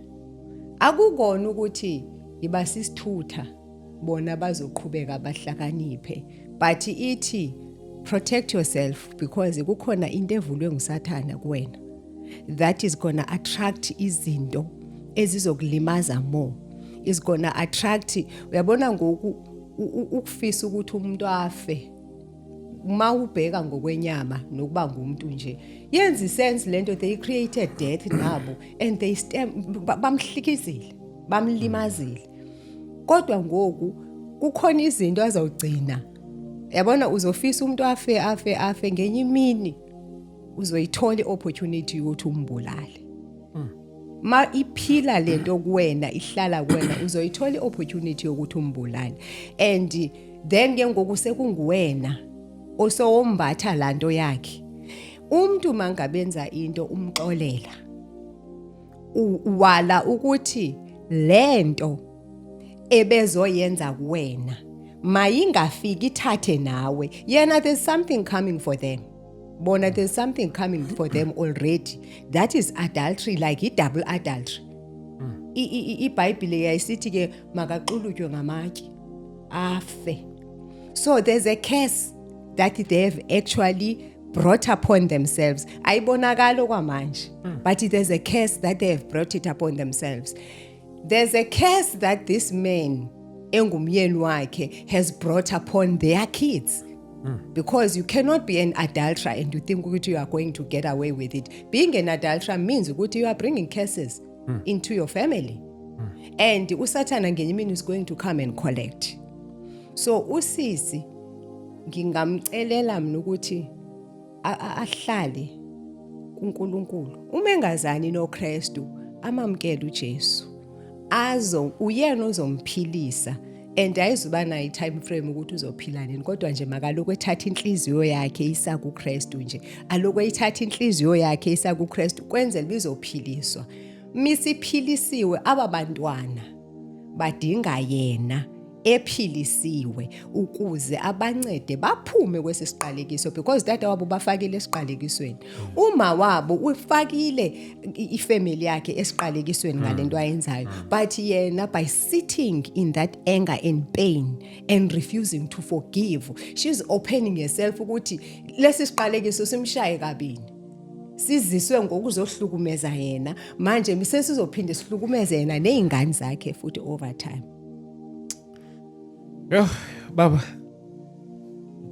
akukona ukuthi ibasisithutha bona bazoqhubeka abahlakaniphe, but ithi protect yourself because kukhona into evulwe nguSathane kuwena that is gonna attract izinto ezizokulimaza more, is gonna attract. Uyabona ngoku ukufisa ukuthi umuntu afe uma ubheka ngokwenyama nokuba ngumuntu nje yenza isense lento. They created death nabo and they bamhlikizile, bamlimazile. Kodwa ngoku kukhona izinto azawugcina. Yabona uzofisa umuntu afe ngenye imini uzoyithola opportunity yokuthi umbulale. Ma iphila lento kuwena, ihlala kuwena, uzoyithola opportunity yokuthi umbulale. And then ke ngoku sekunguwena osowombatha lanto yakhe. Umuntu mangabenza into umxolela, wala ukuthi lento ebezoyenza kuwena mayingafiki ithathe nawe. Yena there's something coming for them. Bona there's something coming for them already. That is adultery, like double adultery. IBhayibhile yayisithi ke makaqulutywe ngamatye afe. So there's a curse that they have actually brought upon themselves. Ayibonakala kwamanje, but there's a curse that they have brought it upon themselves. There's a curse that this man engumyeni wakhe has brought upon their kids. Because you cannot be an adulterer and you think that you are going to get away with it. Being an adulterer means that you are bringing curses into your family. And uSathane ngenye imini is going to come and collect. So usisi ngingamcelela mina ukuthi ahlale kuNkulunkulu. Uma engazani noKristu, amamkele uJesu. Azo uyena ozomphilisa. And ayizuba nayo i-time frame ukuthi uzophila nini, kodwa nje makaloku ethatha inhliziyo yakhe isa kuKristu nje. Aloku ethatha inhliziyo yakhe isa kuKristu kwenzela bizophiliswa. Misiphilisiwe ababantwana badinga yena ephilisiwe ukuze abancede baphume kwesisiqalekiso, because data wabo bafakile esiqalekisweni. Uma wabo ufakile ifamily yakhe esiqalekisweni ngalento ayenzayo, but yena by sitting in that anger and pain and refusing to forgive, she's opening herself ukuthi lesi siqalekiso simshaye kabini, siziswe ngokuzohlukumeza yena. Manje misesizophinde sihlukumeze yena neingane zakhe futhi over time. Yo, baba.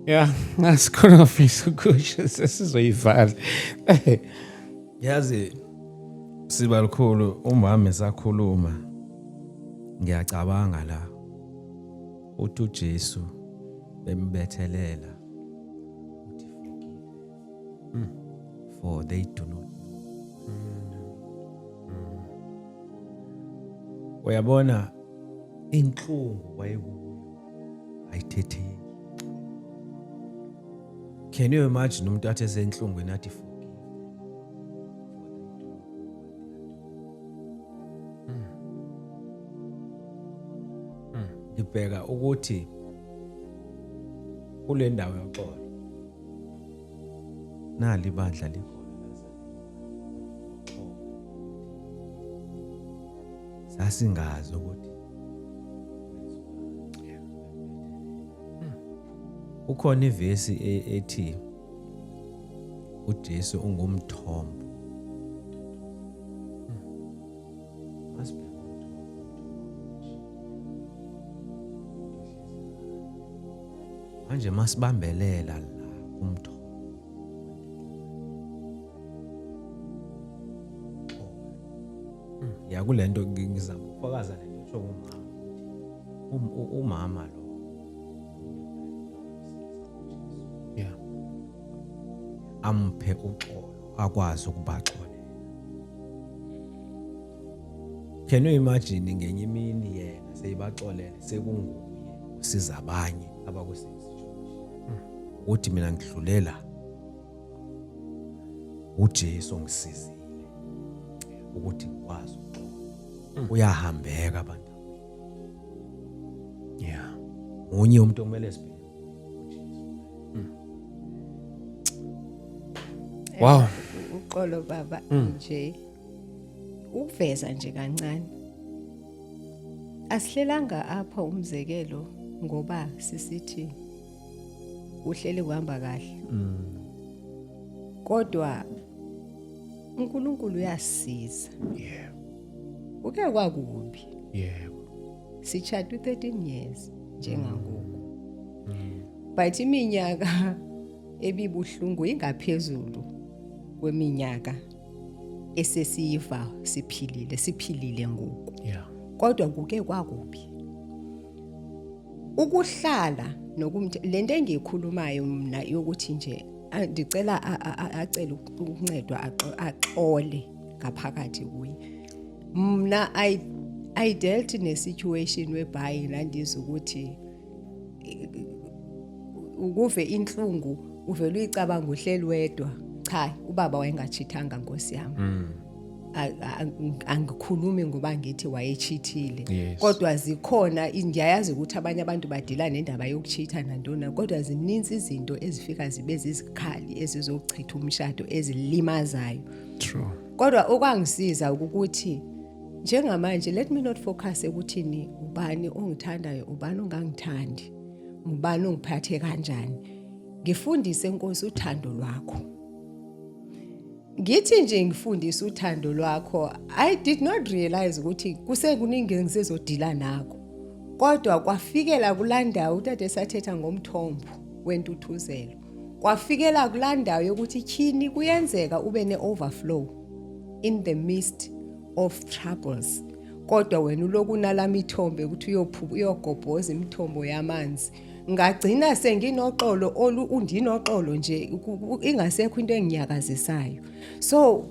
Yeah, ngasikhona ngafisa ukusho sesizoyivala. Yazi siba likhulu umama esakhuluma ngiyacabanga la uthi uJesu bembethelela uthi forgive, for they do not know. Uyabona inhlungu wayekuyo ayithetheki. Can you imagine umuntu athi esenhlungwini athi forgive, for they do not know what they are doing. Ngibheka ukuthi kule ndawo yoxolo nali ibandla likhona sasingazi ukuthi ukhona ivesi ethi uJesu ungumthombo. Manje masibambelela la umthombo ya kulento ngizama ukufakaza lento usho umama lo amphe uxolo akwazi ukubaxolela. Can you imagine ngenye imini yena seyibaxolele sekunguye usiza abanye abakusizwe uthi mina ngidlulela uJesu ngisizile ukuthi ngikwazi ukuxola. Uyahambeka abantu. Yeah. Unye umuntu omele sibheke uJesu. Wow. Uxolo baba nje ukuveza nje kancane. Asihlelanga apha umzekelo ngoba sisithi uhlele kuhamba kahle. Kodwa uNkulunkulu uyasiza. Yeah. Uke kwakubi. Yeah. Sichata 13 years njengangoku. But iminyaka ebibuhlungu ingaphezulu kweminyaka esesiyiva siphilile ngoku. Yeah. Kodwa kuke kwakubi. Ukuhlala lento engiyikhulumayo mina yokuthi nje ndicela acela ukuncedwa axole ngaphakathi kuye. Mna I dealt in a situation whereby nandizwa ukuthi ukuve inhlungu uvela uyicabanga uhleli wedwa. Cha, ubaba wayengachithanga Nkosi yami. Angikhulumi ngoba ngithi wayechithile. Yes. Kodwa zikhona ndiyayazi ukuthi abanye abantu badila nendaba yokuchitha nantona, kodwa zininzi izinto ezifika zibe zizikhali ezizochitha umshado ezilimazayo. True. Kodwa okwangisiza ukuthi njengamanje let me not focus ekuthini ubani ongithandayo ubani ongangithandi, ubani ongiphathe kanjani. Ngifundise Nkosi uthando lwakho. Ngithi nje ngifundisa uthando lwakho, I did not realize ukuthi kusekuningi ngisezodila nakho. Kodwa kwafikela kulandawo utata sathetha ngomthombo wentuthuzelo. Kwafikela kulandawo yokuthi kini kuyenzeka ube neoverflow in the midst of troubles. Kodwa wena uloku nalama ithombe ukuthi uyogobhoza imithombo yamanzi. Ngagcina senginoxolo undinoxolo nje ingasekho into enginyakazisayo. So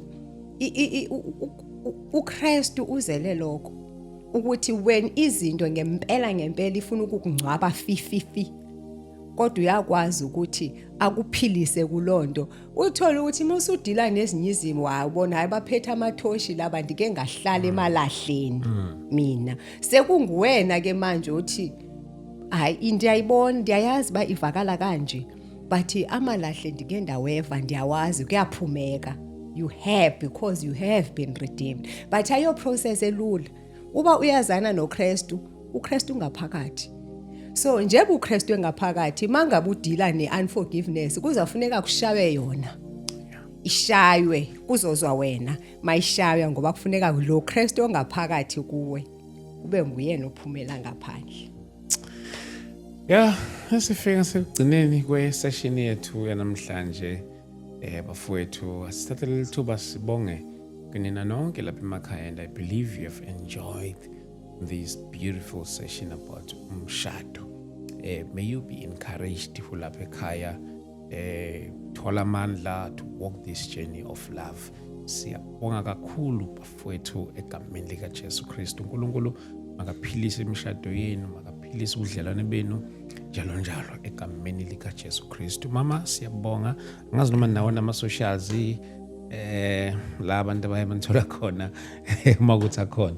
uKristu uzele lokho ukuthi when izinto ngempela ifuna ukungcwaba fififi, kodwa uyakwazi ukuthi akuphilise kulonto. Uthola ukuthi musudila nezinye izimo wabona hayi baphethe amathoshi laba ndike ngahlala emalahleni mina. Sekunguwena ke manje uthi hayi ndiyayibona ndiyayazi ba ivakala kanje, but amalahle ndike ndaweva ndiyawazi kuyaphumeka. You have, because you have been redeemed. But ayo process elula. Uba uyazana noKristu, uKristu ngaphakathi. So njeba uKristu engaphakathi mangabe udila neunforgiveness kuzafuneka kushawe yona. Ishaywe kuzozwa wena, mayishaywa ngoba kufuneka lo Kristu ongaphakathi kuwe kube nguyena ophumela ngaphandle. Yeah, asifika sekugcineni kwesession yethu yanamhlanje. Bafowethu asithathe lithuba sibonge kunina nonke lapha emakhaya, and I believe you have enjoyed this beautiful session about umshado. May you be encouraged lapha ekhaya, thola amandla to walk this journey of love. Siyabonga kakhulu bafowethu egameni lika Jesu Kristu. uNkulunkulu makaphilise imishado yenu, makaphilise ubudlelwane benu njalo egameni lika Jesu Kristu. Mama siyabonga, ngazi noma nawo nama socials la abantu abaye banithola khona makuthi akhona.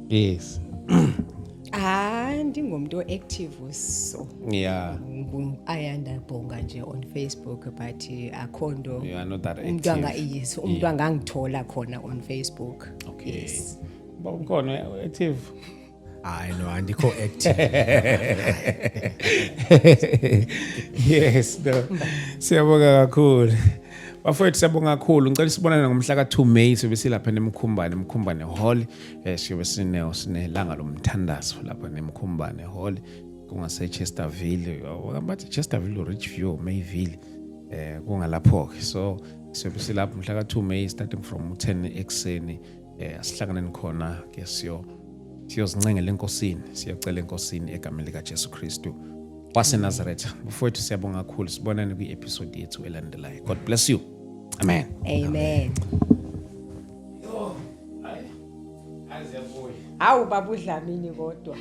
Yes. Ndingumuntu active so. Yeah. Ayandabonga nje on Facebook but akhondo. You are not that Umuntu active. umuntu angangithola khona on Facebook. Okay. Yes. Ukhona active. I know andikho active. Yes, no. Siyabonga kakhulu. Bafowethu siyabonga kakhulu. Ngicela sibonane ngomhla ka2 May sobe silapha eMkhumbane Hall. Siyobe sinelanga lomthandazo lapha eMkhumbane Hall. Kungase Chesterville, bathi Chesterville, Richview, Mayville. Kungalapho ke. So siyobe silapha umhla ka2 May starting from 10 ekseni. Asihlanganeni khona ke siyozincengela enkosini, siyacela enkosini egameni lika Jesu Kristu waseNazaretha. Bafowethu siyabonga kakhulu. Sibonane kwi-episode yethu elandelayo. God bless you. Amen. Amen. Awu babudlamini kodwa.